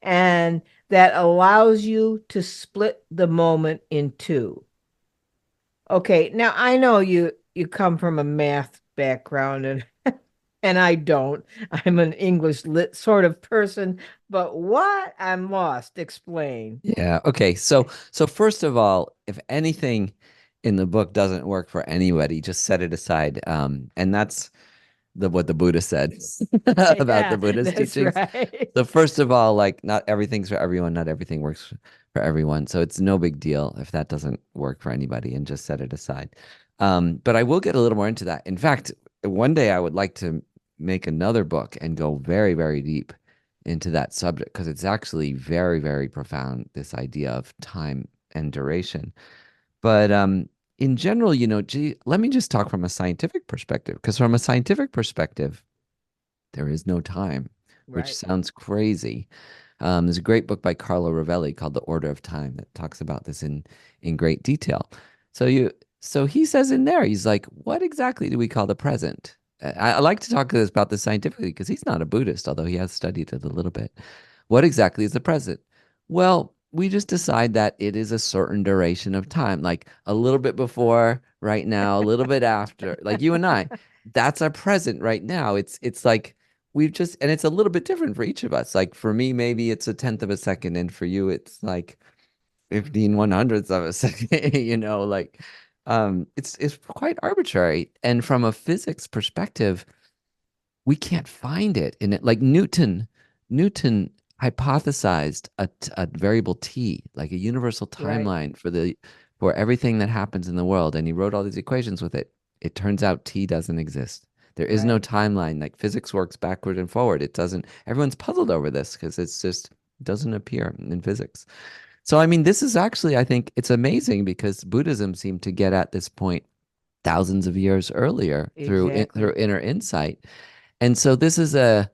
and that allows you to split the moment in two. Okay, now I know you come from a math background, and I don't. I'm an English lit sort of person, but what? I'm lost. Explain. Yeah. Okay. So first of all, if anything in the book doesn't work for anybody, just set it aside. And that's what the Buddha said about Yeah, the Buddha's that's teachings. right. So first of all, like not everything's for everyone, not everything works for everyone. So it's no big deal if that doesn't work for anybody and just set it aside. But I will get a little more into that. In fact, one day I would like to make another book and go very, very deep into that subject because it's actually very, very profound, this idea of time and duration. But in general, gee, let me just talk from a scientific perspective, because from a scientific perspective, there is no time, which Right. sounds crazy. There's a great book by Carlo Rovelli called The Order of Time that talks about this in great detail. So so he says in there, he's like, what exactly do we call the present? I like to talk about this scientifically because he's not a Buddhist, although he has studied it a little bit. What exactly is the present? Well, we just decide that it is a certain duration of time, like a little bit before, right now, a little bit after, like you and I. That's our present right now. It's like we've just, and it's a little bit different for each of us. Like for me, maybe it's a tenth of a second, and for you, it's like 15 100ths of a second, like it's quite arbitrary. And from a physics perspective, we can't find it in it. Like Newton hypothesized a variable t, like a universal Right. timeline for everything that happens in the world, and he wrote all these equations with it. It turns out t doesn't exist. There is no Right. timeline. Like physics works backward and forward. It doesn't. Everyone's puzzled over this because it's just doesn't appear in physics. So I mean, this is actually, I think it's amazing because Buddhism seemed to get at this point thousands of years earlier through Exactly. inner insight. And so this is a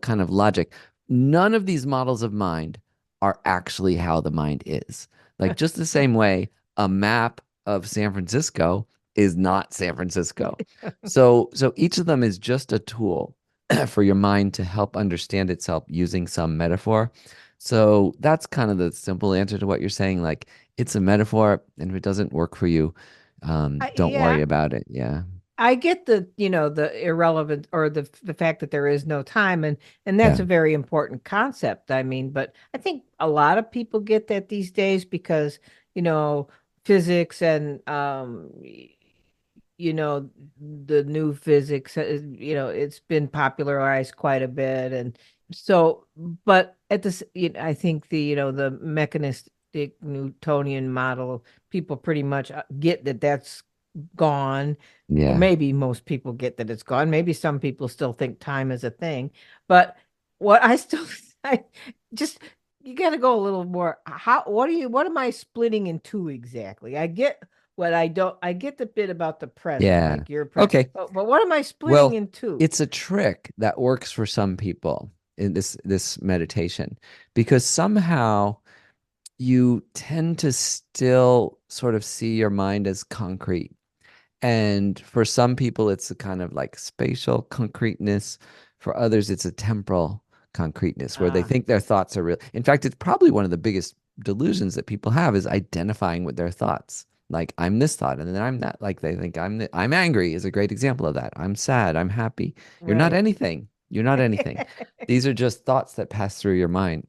kind of logic. None of these models of mind are actually how the mind is. Like just the same way a map of San Francisco is not San Francisco. So each of them is just a tool for your mind to help understand itself using some metaphor. So that's kind of the simple answer to what you're saying. Like it's a metaphor, and if it doesn't work for you, don't worry Yeah, about it. Yeah. I get the irrelevant, or the fact that there is no time, and Yeah. that's a very important concept. I mean, but I think a lot of people get that these days because, you know, physics and the new physics, it's been popularized quite a bit, and So, but at this, I think the mechanistic Newtonian model, people pretty much get that that's gone, or Yeah. maybe most people get that it's gone. Maybe some people still think time is a thing, but what I still, I just, you got to go a little more. What am I splitting in two exactly? I get what I don't, I get the bit about the present, Yeah. like your present, Okay. but what am I splitting Well, in two? it's a trick that works for some people in this meditation because somehow you tend to still sort of see your mind as concrete. And for some people, it's a kind of like spatial concreteness. For others, it's a temporal concreteness where they Ah, think their thoughts are real. In fact, it's probably one of the biggest delusions that people have is identifying with their thoughts. Like I'm this thought, and then I'm that. Like they think I'm angry is a great example of that. I'm sad. I'm happy. You're not right. anything. You're not anything. These are just thoughts that pass through your mind.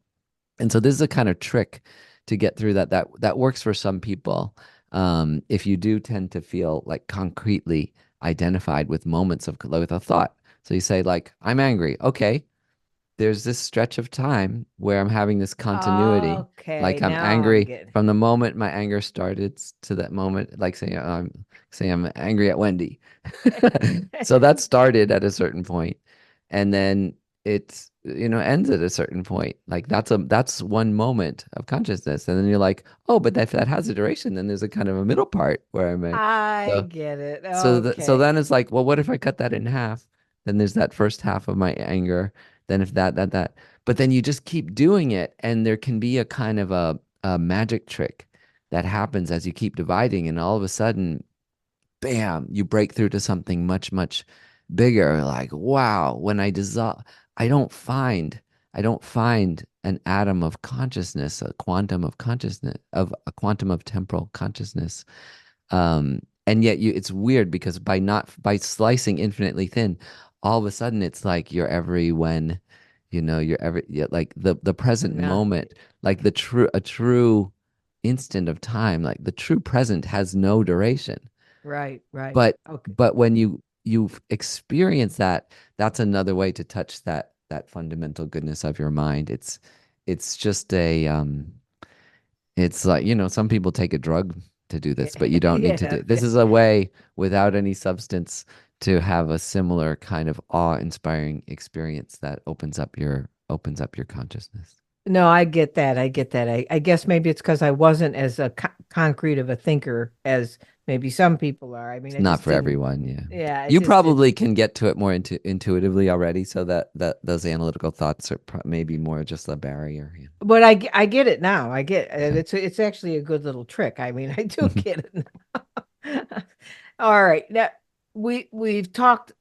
And so this is a kind of trick to get through that works for some people. If you do tend to feel like concretely identified with moments of with a thought. So you say like, I'm angry. Okay, there's this stretch of time where I'm having this continuity. Okay, Like I'm now I'm angry getting. from the moment my anger started to that moment, like saying I'm angry at Wendy. So that started at a certain point, and then it's ends at a certain point. Like that's one moment of consciousness, and then you're like, oh, but that has a duration. Then there's a kind of a middle part where I'm at. I So get it. so Okay. then it's like, well, what if I cut that in half? Then there's that first half of my anger. Then if that, but then you just keep doing it, and there can be a kind of a magic trick that happens as you keep dividing, and all of a sudden, bam, you break through to something much, much bigger. Like, wow, when I dissolve, I don't find, I don't find an atom of consciousness, a quantum of consciousness, of a quantum of temporal consciousness, and yet it's weird because by slicing infinitely thin, all of a sudden it's like you're every when, you're every yeah, like the present No. moment, like a true instant of time, like the true present has no duration. Right, right. But Okay. when you've experienced that, that's another way to touch that fundamental goodness of your mind. It's just it's like, some people take a drug to do this, but you don't need to Yeah. do. This is a way without any substance to have a similar kind of awe-inspiring experience that opens up your consciousness. No, I get that. I get that. I guess maybe it's because I wasn't as a concrete of a thinker as maybe some people are. I mean, It's I not just for didn't. everyone, yeah. Yeah, I You just didn't. probably can get to it more intuitively already, so that those analytical thoughts are maybe more just a barrier. But I get it now. I get Yeah. it's actually a good little trick. I mean, I do get it now. All right. Now we've talked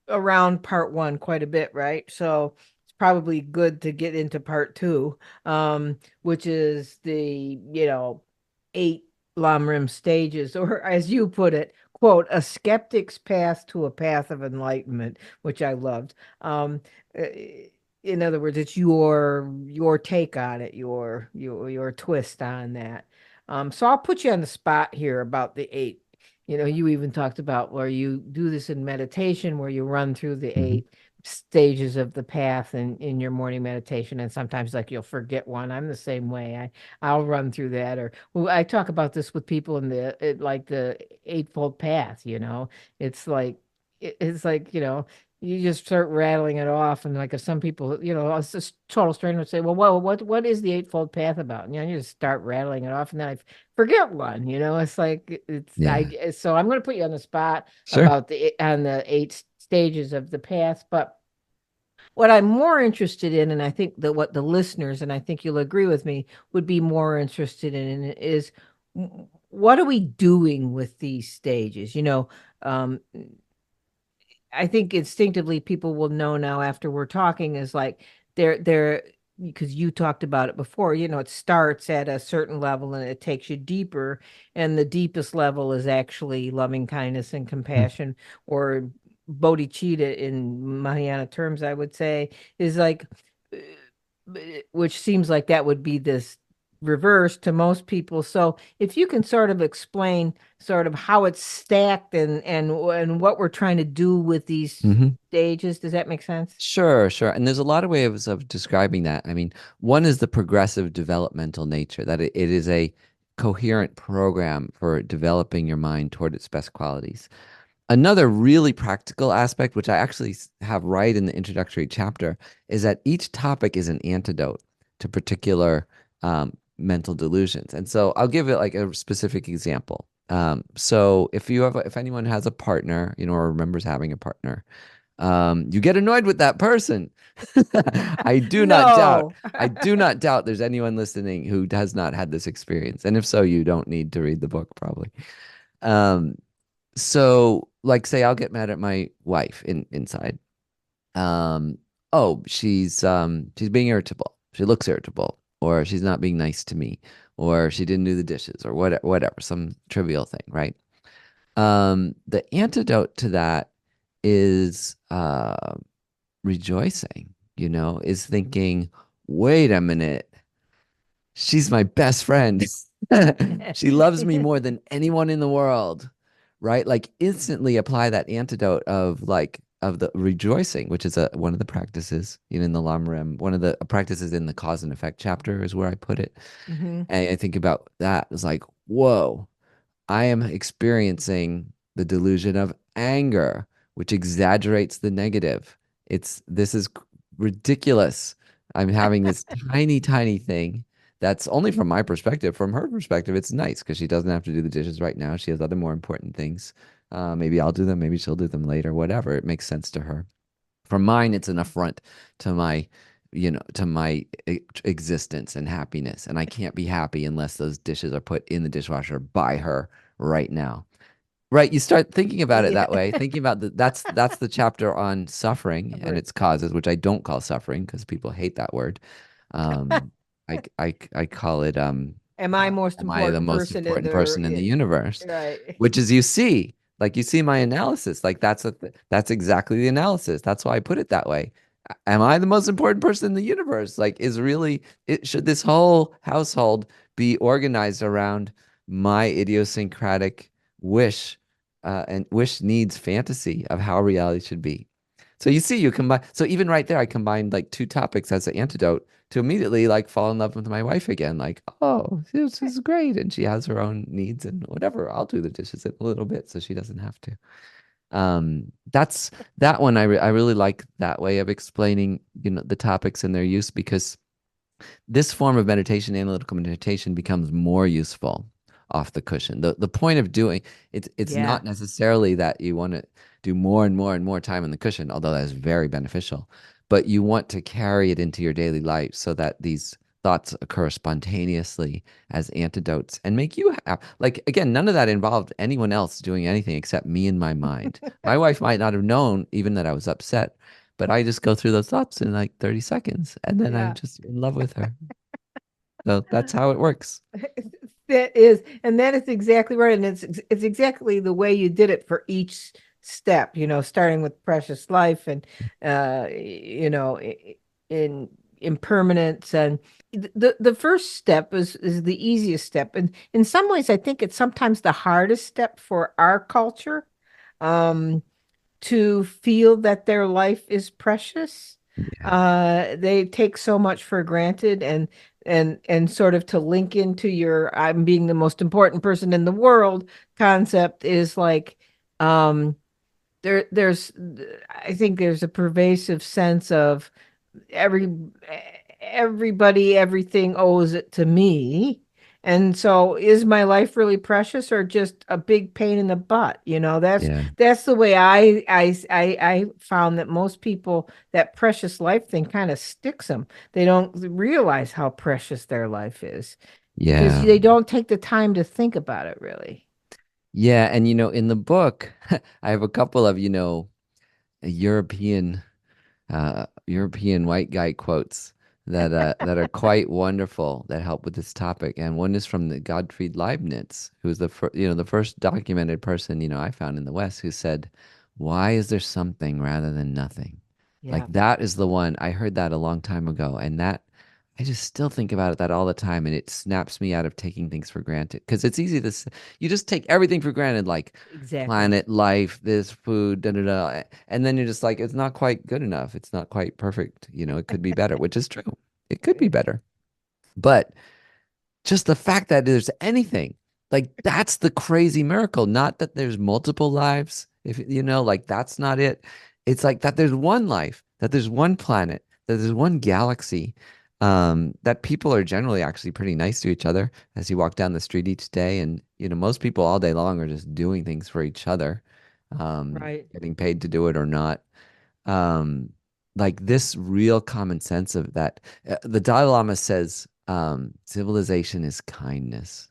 around part one quite a bit, right? So it's probably good to get into part two, which is the, eight Lamrim stages, or as you put it, quote, a skeptic's path to a path of enlightenment, which I loved. Uh, in other words, it's your take on it, your twist on that. So I'll put you on the spot here about the eight. You even talked about where you do this in meditation, where you run through the Mhm. eight stages of the path in your morning meditation. And sometimes like you'll forget one. I'm the same way. I'll run through that. Or well, I talk about this with people in like the eightfold path, It's like it's like, you just start rattling it off. And like if some people, it's just total stranger would say, well, what is the eightfold path about? And, you just start rattling it off. And then I forget one, it's like Yeah. so I'm going to put you on the spot Sure. about the eight stages of the path. But what I'm more interested in, and I think that what the listeners, and I think you'll agree with me, would be more interested in is what are we doing with these stages? I think instinctively people will know now after we're talking is like they're because you talked about it before, it starts at a certain level and it takes you deeper. And the deepest level is actually loving kindness and compassion, or bodhicitta in Mahayana terms, I would say, is like, which seems like that would be this. reversed to most people. So if you can sort of explain sort of how it's stacked and what we're trying to do with these Hmm. stages, does that make sense? Sure, sure. And there's a lot of ways of describing that. I mean, one is the progressive developmental nature, that it is a coherent program for developing your mind toward its best qualities. Another really practical aspect, which I actually have right in the introductory chapter, is that each topic is an antidote to particular mental delusions. And so I'll give it like a specific example. So if anyone has a partner, or remembers having a partner, you get annoyed with that person. I do not doubt. No. I do not doubt there's anyone listening who has not had this experience. And if so, you don't need to read the book, probably. Um, so like say I'll get mad at my wife inside. Um, oh, she's being irritable. She looks irritable, or she's not being nice to me, or she didn't do the dishes, or whatever, some trivial thing, right? The antidote to that is rejoicing, is thinking, wait a minute, she's my best friend. She loves me more than anyone in the world, right? Like instantly apply that antidote of the rejoicing, which is one of the practices, in the Lam, one of the practices in the cause and effect chapter is where I put it. Hmm. And I think about that. It's like, whoa, I am experiencing the delusion of anger, which exaggerates the negative. This is ridiculous. I'm having this tiny, tiny thing that's only from my perspective. From her perspective, it's nice because she doesn't have to do the dishes right now. She has other more important things. Maybe I'll do them. Maybe she'll do them later. Whatever. It makes sense to her. For mine, it's an affront to my existence and happiness. And I can't be happy unless those dishes are put in the dishwasher by her right now. Right, you start thinking about it Yeah. that way, thinking about that's the chapter on suffering and Right. its causes, which I don't call suffering because people hate that word. Um, I call it Am I most am I the important most person in important person in the the universe? right? Which is like you see my analysis, like that's exactly the analysis. That's why I put it that way. Am I the most important person in the universe? Like, is really it should this whole household be organized around my idiosyncratic wish and wish needs fantasy of how reality should be. So you see, you combine. So even right there, I combined like two topics as an antidote to immediately like fall in love with my wife again. Like, oh, this is great, and she has her own needs and whatever. I'll do the dishes in a little bit so she doesn't have to. That's that one. I really like that way of explaining, the topics and their use because this form of meditation, analytical meditation, becomes more useful off the cushion. The point of doing it's Yeah. not necessarily that you want to do more and more and more time on the cushion, although that is very beneficial, but you want to carry it into your daily life so that these thoughts occur spontaneously as antidotes and make you like again, none of that involved anyone else doing anything except me and my mind. My wife might not have known even that I was upset, but I just go through those thoughts in like 30 seconds and then I'm Yeah. just in love with her. So that's how it works. That is exactly right. And it's exactly the way you did it for each step, starting with precious life and in impermanence. And the first step is the easiest step. And in some ways, I think it's sometimes the hardest step for our culture. Um, to feel that their life is precious. Yeah. They take so much for granted and sort of to link into your I'm being the most important person in the world concept is like um there's I think there's a pervasive sense of every everybody everything owes it to me, and so is my life really precious or just a big pain in the butt? Yeah. That's the way I found that most people, that precious life thing kind of sticks them. They don't realize how precious their life is because Yeah. they don't take the time to think about it really. Yeah. And in the book, I have a couple of, European European white guy quotes that are quite wonderful that help with this topic. And one is from the Gottfried Leibniz, who's the first documented person, I found in the West who said, "Why is there something rather than nothing?" Like Yeah. that is the one I heard that a long time ago, and that I just still think about that all the time, and it snaps me out of taking things for granted. Because it's easy to, you just take everything for granted, like Exactly. planet, life, this food, da da da. And then you're just like, it's not quite good enough. It's not quite perfect. It could be better, which is true. It could be Yeah. better. But just the fact that there's anything, like that's the crazy miracle. Not that there's multiple lives, if like that's not it. It's like that there's one life, that there's one planet, that there's one galaxy, that people are generally actually pretty nice to each other as you walk down the street each day. And most people all day long are just doing things for each other, Right. getting paid to do it or not. Um, like this real common sense of that. The Dalai Lama says, civilization is kindness,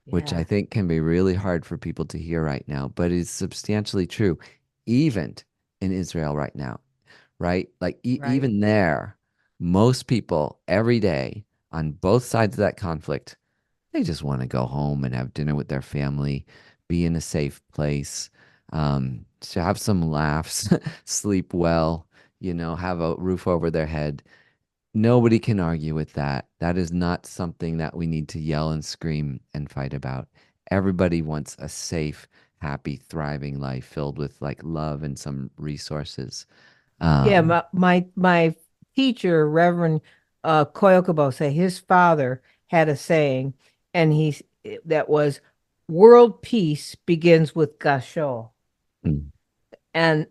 which I Yeah. think can be really hard for people to hear right now, but is substantially true, even in Israel right now, right? Like Right. even there, most people every day on both sides of that conflict, they just want to go home and have dinner with their family, be in a safe place, to have some laughs, sleep well, have a roof over their head. Nobody can argue with that. That is not something that we need to yell and scream and fight about. Everybody wants a safe, happy, thriving life filled with like love and some resources. Yeah, Um, my teacher, Reverend Koyokobo, say his father had a saying, and that was, "World peace begins with gasho," mm. and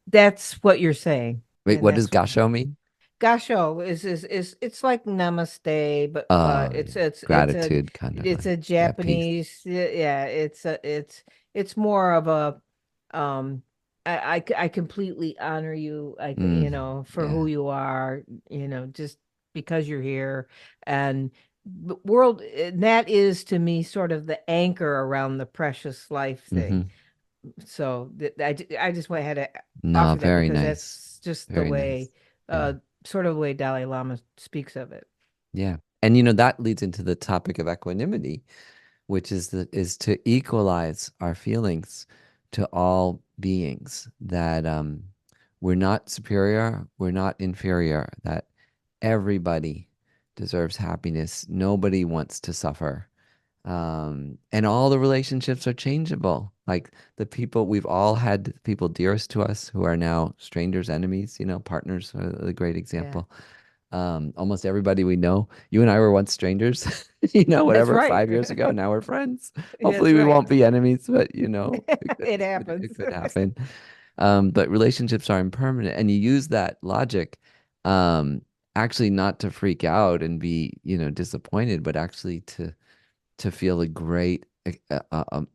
that's what you're saying, Wait, and what does that's gasho mean? gasho is it's like namaste, but Yeah. Gratitude, kind of it's like, a yeah, peace. Japanese, yeah, it's more of a um I completely honor you, for who Yeah. you are, just because you're here. And the world, that is to me sort of the anchor around the precious life thing. Hmm. So I just went ahead to No, offer that very because nice. that's just the Very nice. way, Yeah. sort of the way Dalai Lama speaks of it. Yeah. And that leads into the topic of equanimity, which is to equalize our feelings to all beings, that we're not superior, we're not inferior, that everybody deserves happiness. Nobody wants to suffer. And all the relationships are changeable. Like the people, we've all had people dearest to us who are now strangers, enemies, partners are a great Yeah, example. Almost everybody we know, you and I were once strangers, that's whatever, right. 5 years ago. Now we're friends. Hopefully That's we right. won't be enemies, but It it happens. could happen. But relationships are impermanent, and you use that logic, um, actually not to freak out and be, disappointed, but actually to feel a great,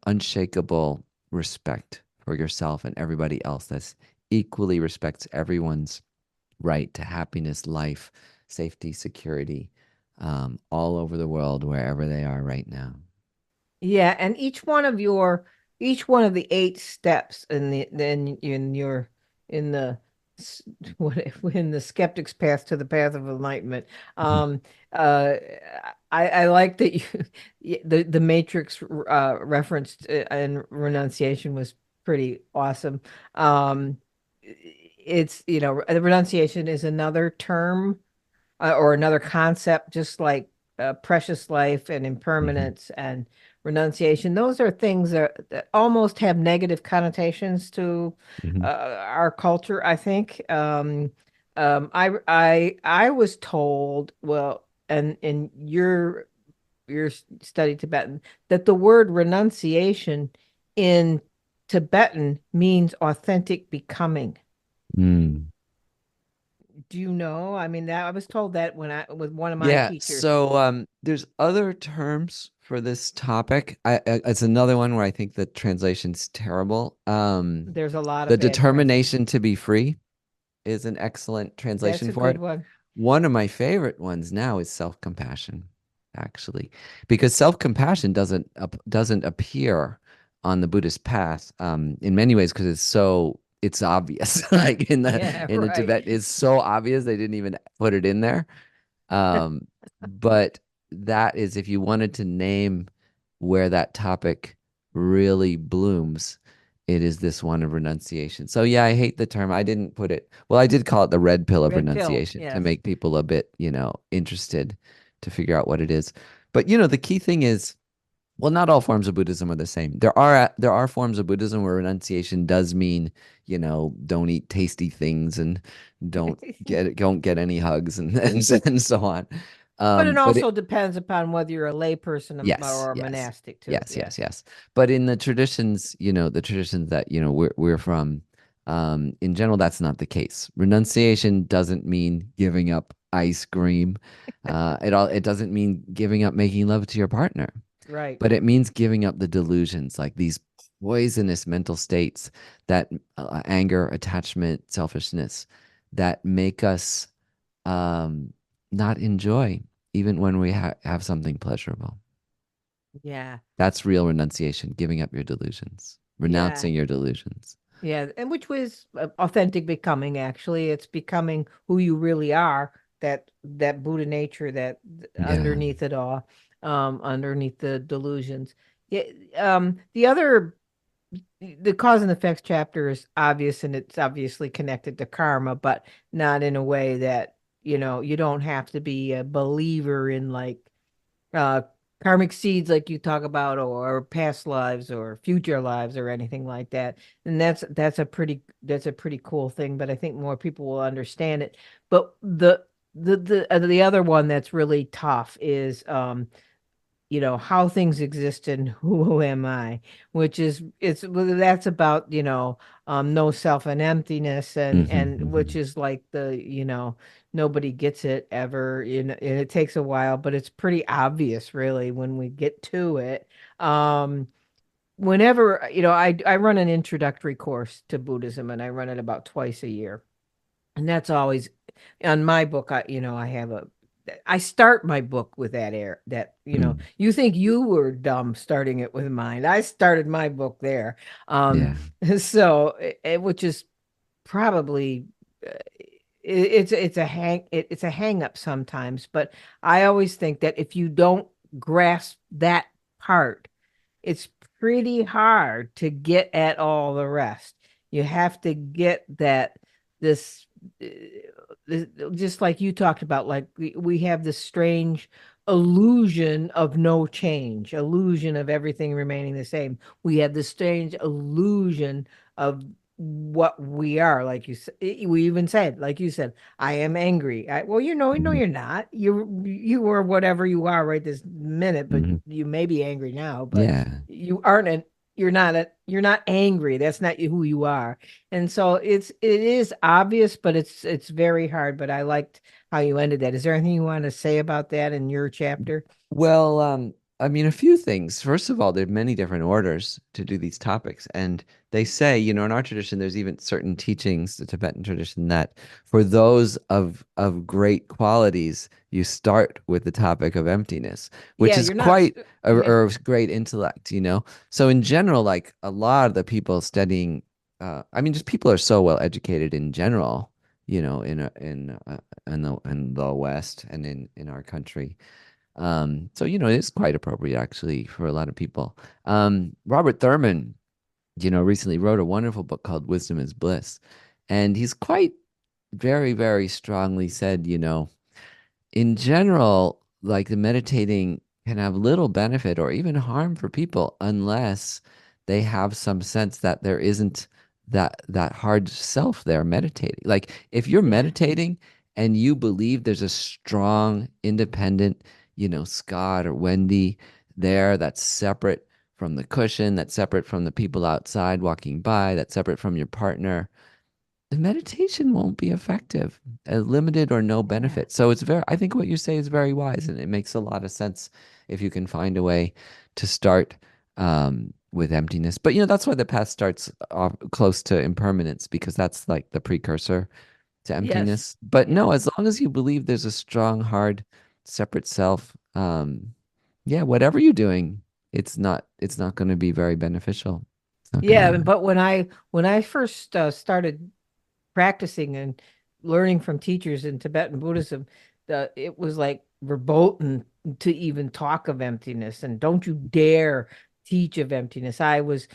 unshakable respect for yourself and everybody else that's equally respects everyone's right to happiness, life, safety, security, all over the world, wherever they are right now. Yeah, and each one of the eight steps in the s- what in the skeptic's path to the path of enlightenment. Mhm. Um, uh, I like that the Matrix referenced, and renunciation was pretty awesome. It's, the renunciation is another term, or another concept, just like precious life and Mhm. impermanence and renunciation. Those are things that almost have negative connotations to Mhm. our culture, I think. I was told, well, and in your study Tibetan, that the word renunciation in Tibetan means authentic becoming. Mm. Do you know? I mean, that I was told that when I with one of my Yeah, teachers. so there's other terms for this topic. It's another one where I think the translation's terrible. There's a lot The of bad determination translation. to be free is an excellent That's translation a for good it. one. One of my favorite ones now is self-compassion, actually, because self-compassion doesn't appear on the Buddhist path, in many ways, because it's obvious. Like Yeah, in the right. Tibet, it's so obvious they didn't even put it in there. But that is, if you wanted to name where that topic really blooms, it is this one of renunciation. So yeah, I hate the term. I didn't put it, well, I did call it the red pill of Red pill, renunciation to yes. make people a bit, interested to figure out what it is. But the key thing is, well, not all forms of Buddhism are the same. There are forms of Buddhism where renunciation does mean, don't eat tasty things and don't get any hugs and so on. But it But it also depends upon whether you're a layperson Yes, or a yes, monastic too. yes, Yeah. yes, yes. But in the traditions, the traditions that we're from, in general, that's not the case. Renunciation doesn't mean giving up ice cream. It doesn't mean giving up making love to your partner, Right. but it means giving up the delusions, like these poisonous mental states that anger, attachment, selfishness, that make us not enjoy even when we have something pleasurable. Yeah. That's real renunciation, giving up your delusions, Yeah. renouncing your delusions. Yeah. And which was authentic becoming, actually. It's becoming who you really are, that Buddha nature that Yeah. underneath it all, underneath the delusions. Yeah. The cause and effects chapter is obvious, and it's obviously connected to karma, but not in a way that, you don't have to be a believer in like uh karmic seeds like you talk about, or past lives or future lives or anything like that. And that's a pretty cool thing, but I think more people will understand it. But the other one that's really tough is how things exist and who am I, which is it's well, that's about no self and emptiness, and which Hmm. is like nobody gets it ever, and it takes a while, but it's pretty obvious really when we get to it. Whenever I run an introductory course to Buddhism, and I run it about twice a year, and that's always on my book. I have I start my book with that air that Mm. you think you were dumb starting it with mine. I started my book there. um Yeah. so which is probably it's a hang up sometimes, but I always think that if you don't grasp that part, it's pretty hard to get at all the rest. You have to get that this, uh, just like you talked about, like we have this strange illusion of no change, illusion of everything remaining the same. We have this strange illusion of what we are, like we even said, like you said, I am angry. Well, no, Mhm. you're not. You are whatever you are right this minute, but Mhm. you may be angry now, but Yeah. you aren't an you're not angry. That's not who you are. And so it is obvious, but it's very hard. But I liked how you ended that. Is there anything you want to say about that in your chapter? Well, I mean, a few things. First of all, there are many different orders to do these topics. And they say, in our tradition, there's even certain teachings, the Tibetan tradition, that for those of great qualities, you start with the topic of emptiness, which Yeah, is you're not. quite Yeah, a great intellect. So in general, like a lot of the people studying, I mean, just people are so well educated in general, in the West and in our country. So it's quite appropriate actually for a lot of people. Robert Thurman, recently wrote a wonderful book called Wisdom is Bliss, and he's quite very, very strongly said, in general, like the meditating can have little benefit or even harm for people unless they have some sense that there isn't that hard self there meditating. Like if you're yeah, meditating and you believe there's a strong, independent, Scott or Wendy there that's separate from the cushion, that's separate from the people outside walking by, that's separate from your partner, the meditation won't be effective, limited or no yeah, benefit. So I think what you say is very wise, and it makes a lot of sense if you can find a way to start with emptiness. But that's why the path starts off close to impermanence, because that's like the precursor to yes, emptiness. But yeah. no, as long as you believe there's a strong, hard, separate self, yeah, whatever you're doing, it's not going to be very beneficial. It's not going Yeah, to. but when I first started practicing and learning from teachers in Tibetan Buddhism, it was like verboten to even talk of emptiness, and don't you dare teach of emptiness. I was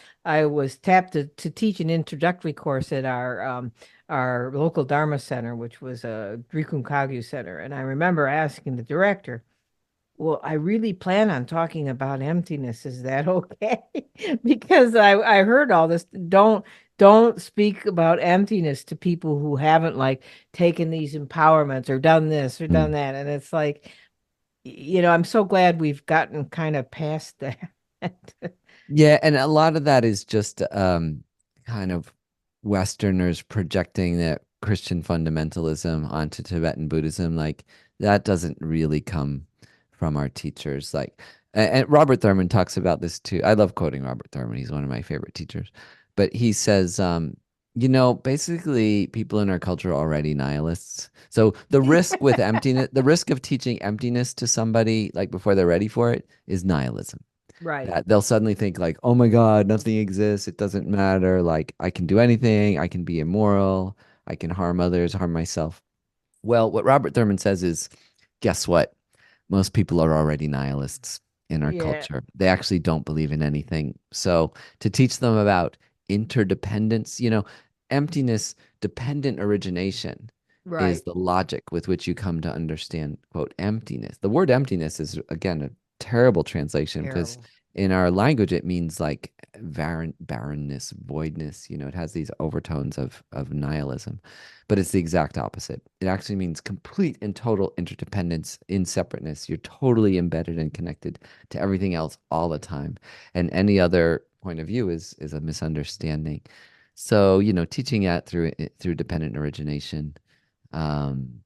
tapped to teach an introductory course at our local Dharma center, which was a Rikun Kagyu center. And I remember asking the director, well, I really plan on talking about emptiness. Is that okay? Because I heard all this. Don't speak about emptiness to people who haven't like taken these empowerments or done this or done Mm. that. And it's like, I'm so glad we've gotten kind of past that. Yeah, and a lot of that is just kind of Westerners projecting that Christian fundamentalism onto Tibetan Buddhism. Like that doesn't really come from our teachers. Like, and Robert Thurman talks about this too. I love quoting Robert Thurman. He's one of my favorite teachers. But he says, basically people in our culture are already nihilists. So the risk with emptiness, the risk of teaching emptiness to somebody like before they're ready for it is nihilism, Right. that they'll suddenly think like, oh my God, nothing exists. It doesn't matter. Like I can do anything. I can be immoral. I can harm others, harm myself. Well, what Robert Thurman says is, guess what? Most people are already nihilists in our Yeah. culture. They actually don't believe in anything. So to teach them about interdependence, emptiness, dependent origination is Right. the logic with which you come to understand, quote, emptiness. The word emptiness is, again, a terrible translation because Terrible. in our language it means like barrenness, voidness. It has these overtones of nihilism, but it's the exact opposite. It actually means complete and total interdependence, in separateness. You're totally embedded and connected to everything else all the time, and any other point of view is a misunderstanding. So, teaching that through dependent origination, um,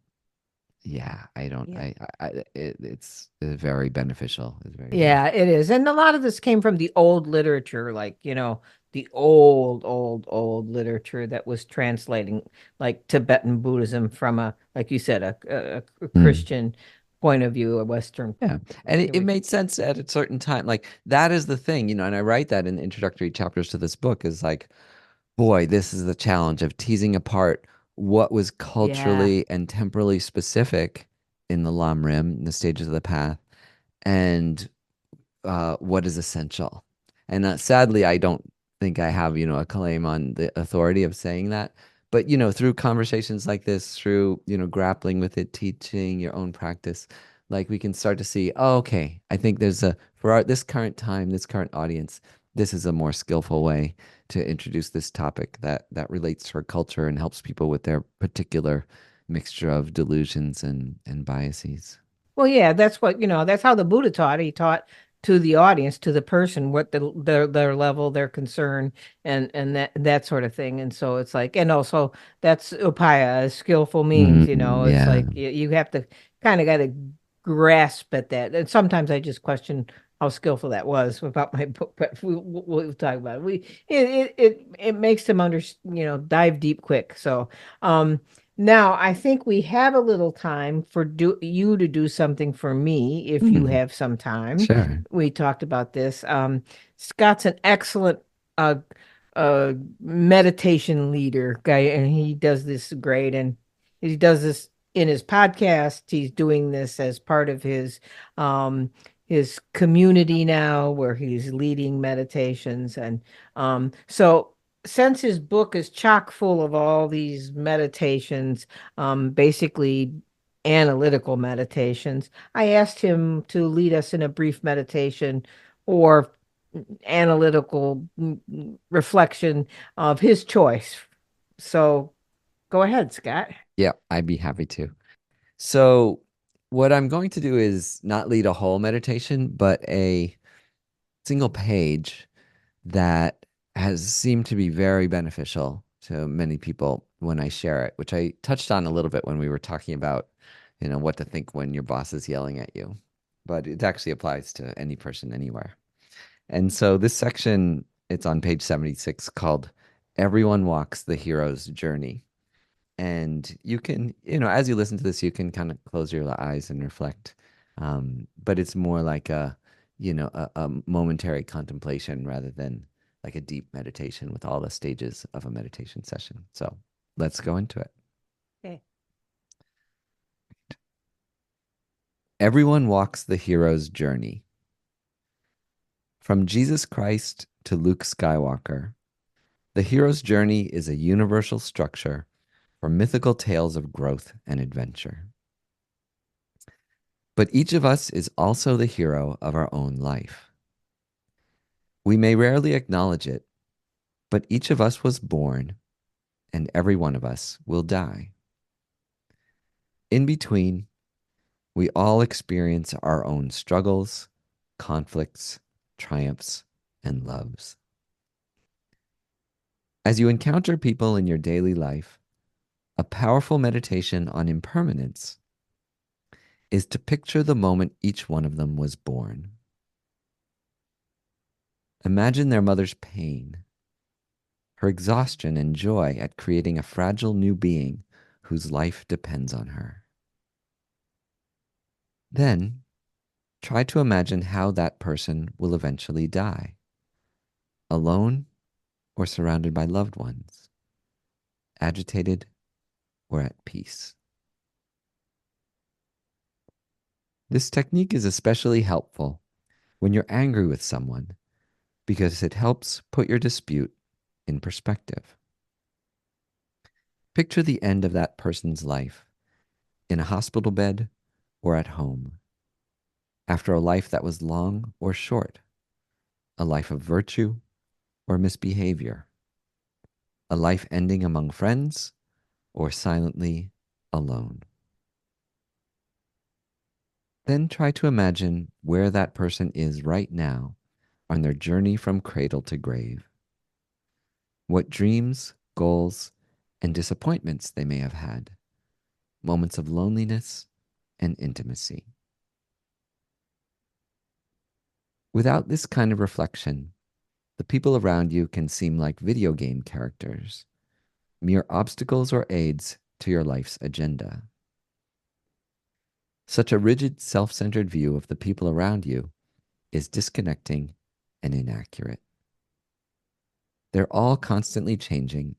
yeah, I don't, Yeah. it's very beneficial. It's very Yeah, beneficial. it is. And a lot of this came from the old literature, like, the old literature that was translating like Tibetan Buddhism from like you said, a Mm. Christian point of view, a Western Yeah. And point it, of it view. made sense at a certain time. Like that is the thing, and I write that in the introductory chapters to this book is like, boy, this is the challenge of teasing apart what was Yeah, culturally and temporally specific in the Lam Rim, in the stages of the path, and what is essential. And sadly, I don't think I have, a claim on the authority of saying that. But, through conversations like this, through, grappling with it, teaching your own practice, like we can start to see, oh, okay, I think for this current time, this current audience, this is a more skillful way to introduce this topic that relates to our culture and helps people with their particular mixture of delusions and biases. well, yeah, that's how the Buddha taught. He taught to the audience, to the person, what their level, their concern, and that sort of thing. And so it's like, and also that's upaya, skillful means. It's Yeah. like you have to kind of got to grasp at that. And sometimes I just question how skillful that was about my book, but we'll talk about it. It makes them dive deep quick. So, now, I think we have a little time for you to do something for me if you Hmm. have some time. Sure. We talked about this. Scott's an excellent uh, meditation leader guy, and he does this great. And he does this in his podcast. He's doing this as part of his community now, where he's leading meditations. And so since his book is chock full of all these meditations, basically analytical meditations, I asked him to lead us in a brief meditation or analytical reflection of his choice. So go ahead, Scott. Yeah, I'd be happy to. So, what I'm going to do is not lead a whole meditation, but a single page that has seemed to be very beneficial to many people when I share it, which I touched on a little bit when we were talking about, what to think when your boss is yelling at you. But it actually applies to any person anywhere. And so this section, it's on page 76 called Everyone Walks the Hero's Journey. And you can, as you listen to this, you can kind of close your eyes and reflect. But it's more like a momentary contemplation rather than like a deep meditation with all the stages of a meditation session. So let's go into it. Okay. Everyone walks the hero's journey. From Jesus Christ to Luke Skywalker, the hero's journey is a universal structure for mythical tales of growth and adventure. But each of us is also the hero of our own life. We may rarely acknowledge it, but each of us was born, and every one of us will die. In between, we all experience our own struggles, conflicts, triumphs, and loves. As you encounter people in your daily life, a powerful meditation on impermanence is to picture the moment each one of them was born. Imagine their mother's pain, her exhaustion and joy at creating a fragile new being whose life depends on her. Then, try to imagine how that person will eventually die, alone or surrounded by loved ones, agitated or at peace. This technique is especially helpful when you're angry with someone because it helps put your dispute in perspective. Picture the end of that person's life in a hospital bed or at home, after a life that was long or short, a life of virtue or misbehavior, a life ending among friends or silently alone. Then try to imagine where that person is right now on their journey from cradle to grave. What dreams, goals, and disappointments they may have had, moments of loneliness and intimacy. Without this kind of reflection, the people around you can seem like video game characters, mere obstacles or aids to your life's agenda. Such a rigid, self-centered view of the people around you is disconnecting and inaccurate. They're all constantly changing,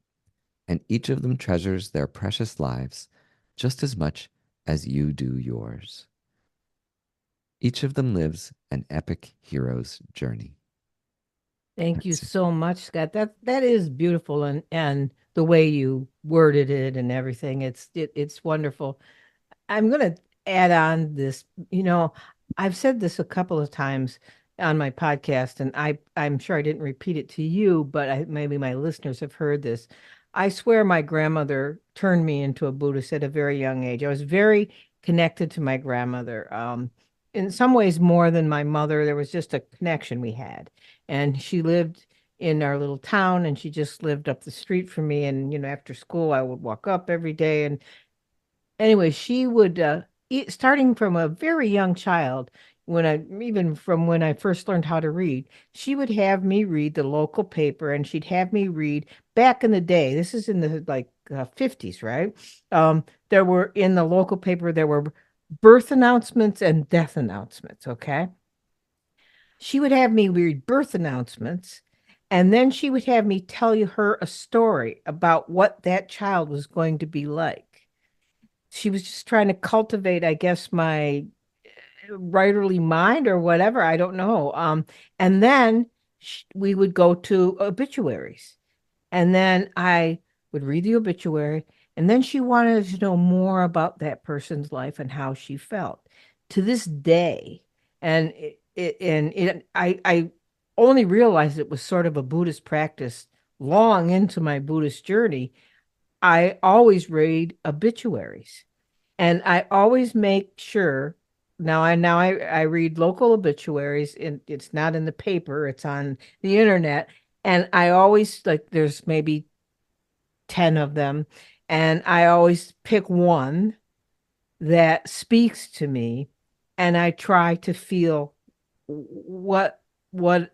and each of them treasures their precious lives just as much as you do yours. Each of them lives an epic hero's journey. Thank you That's it. so much, Scott. That is beautiful, and the way you worded it and everything, it's wonderful. I'm going to add on this. I've said this a couple of times on my podcast, and I'm sure I didn't repeat it to you, but maybe my listeners have heard this. I swear my grandmother turned me into a Buddhist at a very young age. I was very connected to my grandmother. In some ways, more than my mother, there was just a connection we had. And she lived in our little town, and she just lived up the street from me. And, after school, I would walk up every day. And anyway, she would starting from a very young child, even from when I first learned how to read, she would have me read the local paper, and she'd have me read back in the day. This is in the 50s, right? There were in the local paper there were birth announcements and death announcements, okay? She would have me read birth announcements, and then she would have me tell her a story about what that child was going to be like. She was just trying to cultivate, I guess, my writerly mind or whatever. I don't know. And then we would go to obituaries, and then I would read the obituary, and then she wanted to know more about that person's life and how she felt. To this day, and I only realized it was sort of a Buddhist practice long into my Buddhist journey. I always read obituaries. And I always make sure now I read local obituaries, and it's not in the paper, it's on the internet. And I always there's maybe 10 of them, and I always pick one that speaks to me, and I try to feel what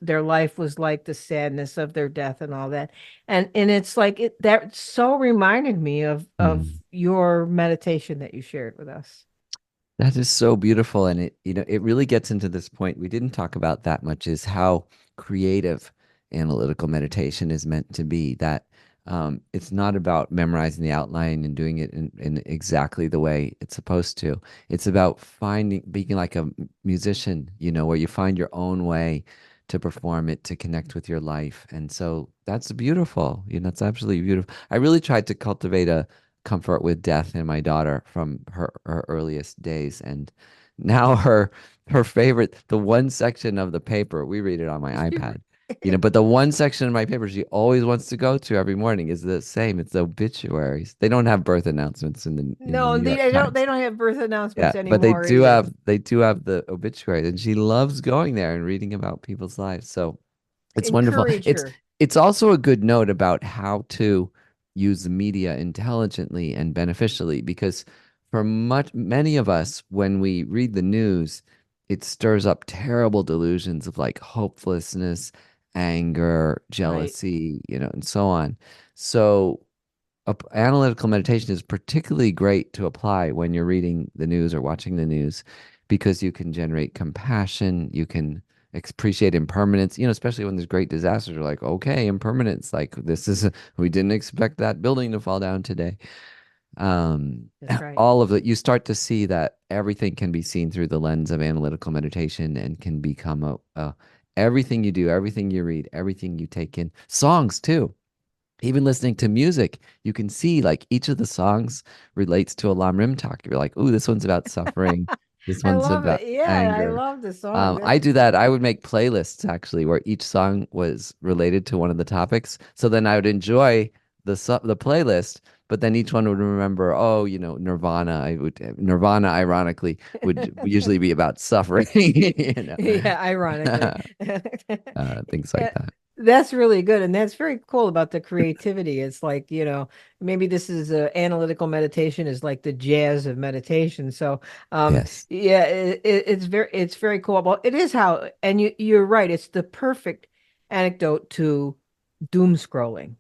their life was like, the sadness of their death and all that. And it's like that so reminded me of Mm. your meditation that you shared with us. That is so beautiful. And it really gets into this point we didn't talk about that much, is how creative analytical meditation is meant to be. That it's not about memorizing the outline and doing it in exactly the way it's supposed to. It's about being like a musician, where you find your own way to perform it, to connect with your life. And so that's beautiful. It's absolutely beautiful. I really tried to cultivate a comfort with death in my daughter from her earliest days. And now her favorite, the one section of the paper, we read it on my iPad. But the one section of my paper she always wants to go to every morning is the same. It's the obituaries. They don't have birth announcements in the No, New York they don't. Times. They don't have birth Yeah, announcements but they anymore do either. have the obituaries, and she loves going there and reading about people's lives. So it's wonderful. Encourage her. It's also a good note about how to use the media intelligently and beneficially, because for many of us, when we read the news, it stirs up terrible delusions of like hopelessness, anger, Right. jealousy, and so on. So analytical meditation is particularly great to apply when you're reading the news or watching the news, because you can generate compassion, you can appreciate impermanence, especially when there's great disasters. You're like, okay, impermanence, like we didn't expect that building to fall down today. That's right. All of it, you start to see that everything can be seen through the lens of analytical meditation and can become everything you do, everything you read, everything you take in. Songs too, even listening to music, you can see like each of the songs relates to a Lam Rim talk. You're like, ooh, this one's about suffering. This I one's love about it. Yeah, I anger. love the song. I That's do that. I would make playlists actually where each song was related to one of the topics. So then I would enjoy the playlist, but then each one would remember, oh, Nirvana. Nirvana, ironically, would usually be about suffering, yeah, ironically. things like that. That's really good. And that's very cool about the creativity. It's like, maybe this is analytical meditation is like the jazz of meditation. So, Yes, yeah, it's very cool. Well, it is how, and you're right. It's the perfect anecdote to doom scrolling.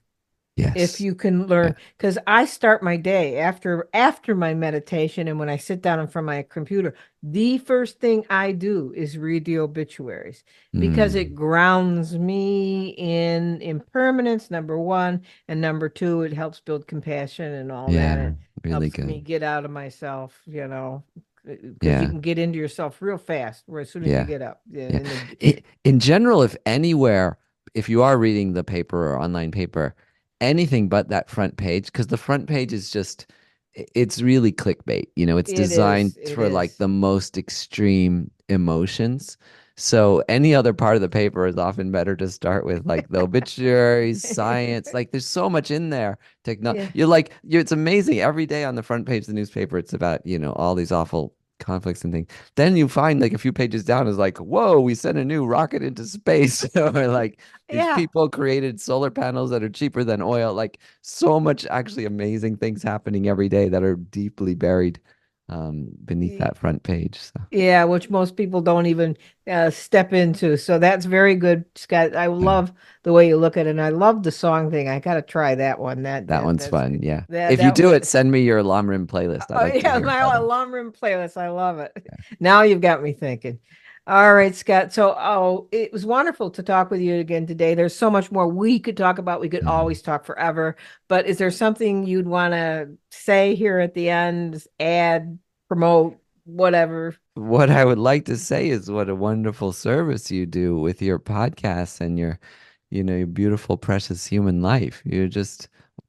If yes, you can yeah. learn, because I start my day after my meditation, and when I sit down in front of my computer, the first thing I do is read the obituaries because it Mm. grounds me in impermanence, number one, and number two, it helps build compassion and all that. Yeah, It really helps me good. get out of myself, because you Yeah, can get into yourself real fast, where as soon as you yeah, get up, yeah. in the In general, if anywhere, if you are reading the paper or online paper, anything but that front page, because the front page is just, it's really clickbait. It's designed it for like is. the most extreme emotions. So any other part of the paper is often better to start with, like the obituaries, science. Like there's so much in there. Yeah. It's amazing. Every day on the front page of the newspaper, it's about, all these awful conflicts and things. Then you find like a few pages down is like, whoa, we sent a new rocket into space. Or like these Yeah. people created solar panels that are cheaper than oil. Like so much actually amazing things happening every day that are deeply buried beneath that front page. So Yeah, which most people don't even step into. So that's very good, Scott. I yeah, love the way you look at it, and I love the song thing. I gotta try that one. that one's fun. Yeah. If you That do one. it, send me your Lamrim playlist. I'd Oh like to yeah, hear my about it. alarm room playlist. I love it. Now you've got me thinking. All right, Scott. So, it was wonderful to talk with you again today. There's so much more we could talk about. We could Yeah. always talk forever. But is there something you'd want to say here at the end, add, promote, whatever? What I would like to say is what a wonderful service you do with your podcast and your beautiful, precious human life.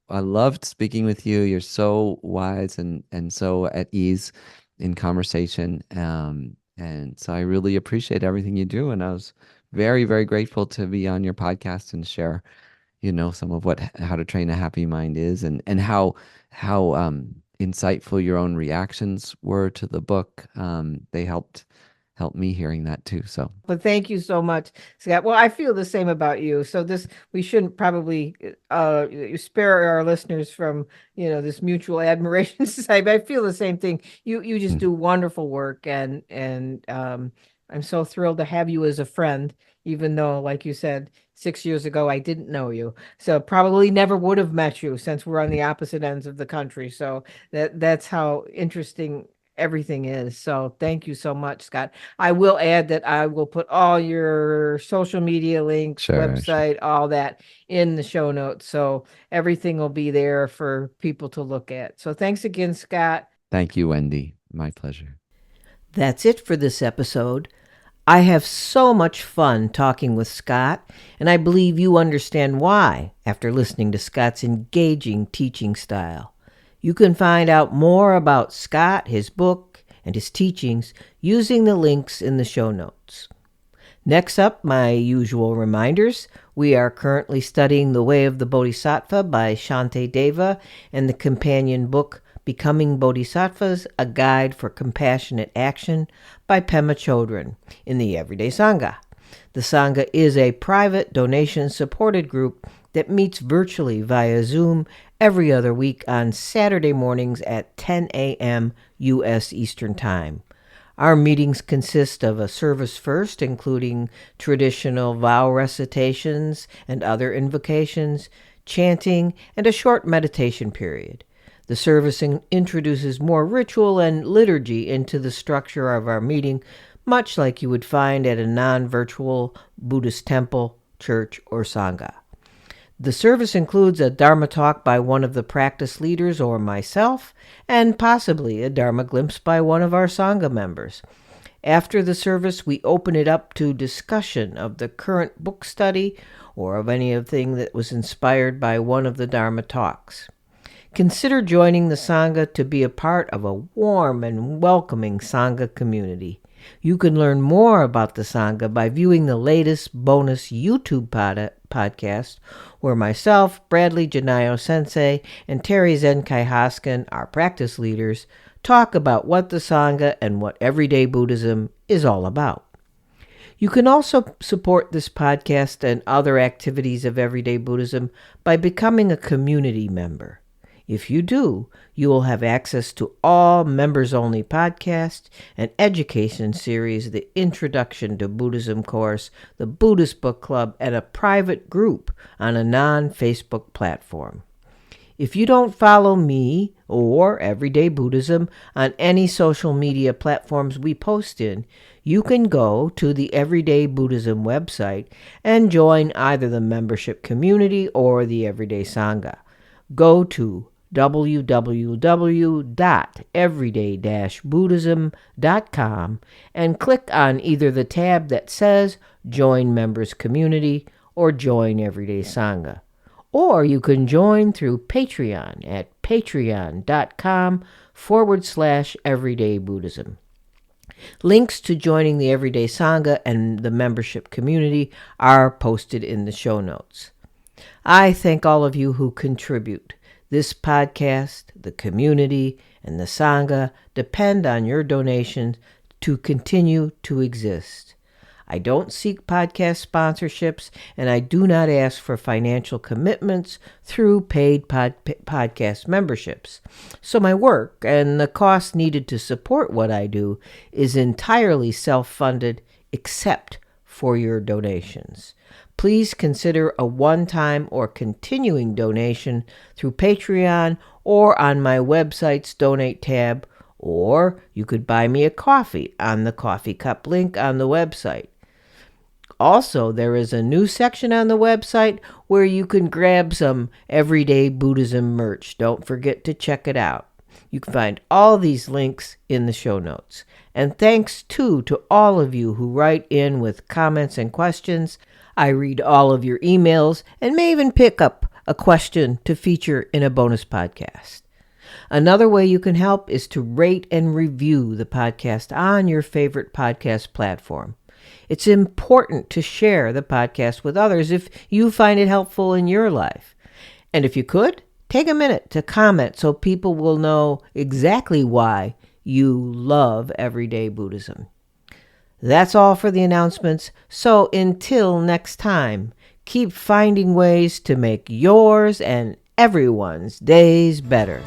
I loved speaking with you. You're so wise and so at ease in conversation. And so I really appreciate everything you do. And I was very, very grateful to be on your podcast and share, some of what how to train a happy mind is, and how insightful your own reactions were to the book. They helped me hearing that too. So But thank you so much, Scott. Well, I feel the same about you. So we shouldn't probably spare our listeners from, this mutual admiration society. But I feel the same thing. You just mm, do wonderful work, and I'm so thrilled to have you as a friend, even though, like you said, 6 years ago I didn't know you. So probably never would have met you since we're on the opposite ends of the country. So that's how interesting everything is. So thank you so much, Scott. I will add that I will put all your social media links, sure, sure. website, all that in the show notes. So everything will be there for people to look at. So thanks again, Scott. Thank you, Wendy. My pleasure. That's it for this episode. I have so much fun talking with Scott, and I believe you understand why after listening to Scott's engaging teaching style. You can find out more about Scott, his book, and his teachings using the links in the show notes. Next up, my usual reminders. We are currently studying The Way of the Bodhisattva by Shante Deva and the companion book Becoming Bodhisattvas, A Guide for Compassionate Action by Pema Chodron in the Everyday Sangha. The Sangha is a private donation-supported group that meets virtually via Zoom every other week on Saturday mornings at 10 a.m. U.S. Eastern Time. Our meetings consist of a service first, including traditional vow recitations and other invocations, chanting, and a short meditation period. The service introduces more ritual and liturgy into the structure of our meeting, much like you would find at a non-virtual Buddhist temple, church, or sangha. The service includes a Dharma talk by one of the practice leaders or myself, and possibly a Dharma glimpse by one of our Sangha members. After the service, we open it up to discussion of the current book study or of anything that was inspired by one of the Dharma talks. Consider joining the Sangha to be a part of a warm and welcoming Sangha community. You can learn more about the Sangha by viewing the latest bonus YouTube podcast where myself, Bradley Janayo Sensei, and Terry Zenkai Hoskin, our practice leaders, talk about what the Sangha and what everyday Buddhism is all about. You can also support this podcast and other activities of Everyday Buddhism by becoming a community member. If you do, you will have access to all members-only podcasts, an education series, the Introduction to Buddhism course, the Buddhist Book Club, and a private group on a non-Facebook platform. If you don't follow me or Everyday Buddhism on any social media platforms we post in, you can go to the Everyday Buddhism website and join either the membership community or the Everyday Sangha. Go to www.everyday-buddhism.com and click on either the tab that says Join Members Community or Join Everyday Sangha. Or you can join through Patreon at patreon.com/Everyday Buddhism. Links to joining the Everyday Sangha and the membership community are posted in the show notes. I thank all of you who contribute. This podcast, the community, and the Sangha depend on your donations to continue to exist. I don't seek podcast sponsorships, and I do not ask for financial commitments through paid podcast memberships. So my work and the cost needed to support what I do is entirely self-funded, except for your donations. Please consider a one-time or continuing donation through Patreon or on my website's Donate tab, or you could buy me a coffee on the coffee cup link on the website. Also, there is a new section on the website where you can grab some Everyday Buddhism merch. Don't forget to check it out. You can find all these links in the show notes. And thanks, too, to all of you who write in with comments and questions. I read all of your emails and may even pick up a question to feature in a bonus podcast. Another way you can help is to rate and review the podcast on your favorite podcast platform. It's important to share the podcast with others if you find it helpful in your life. And if you could, take a minute to comment so people will know exactly why you love Everyday Buddhism. That's all for the announcements. So until next time, keep finding ways to make yours and everyone's days better.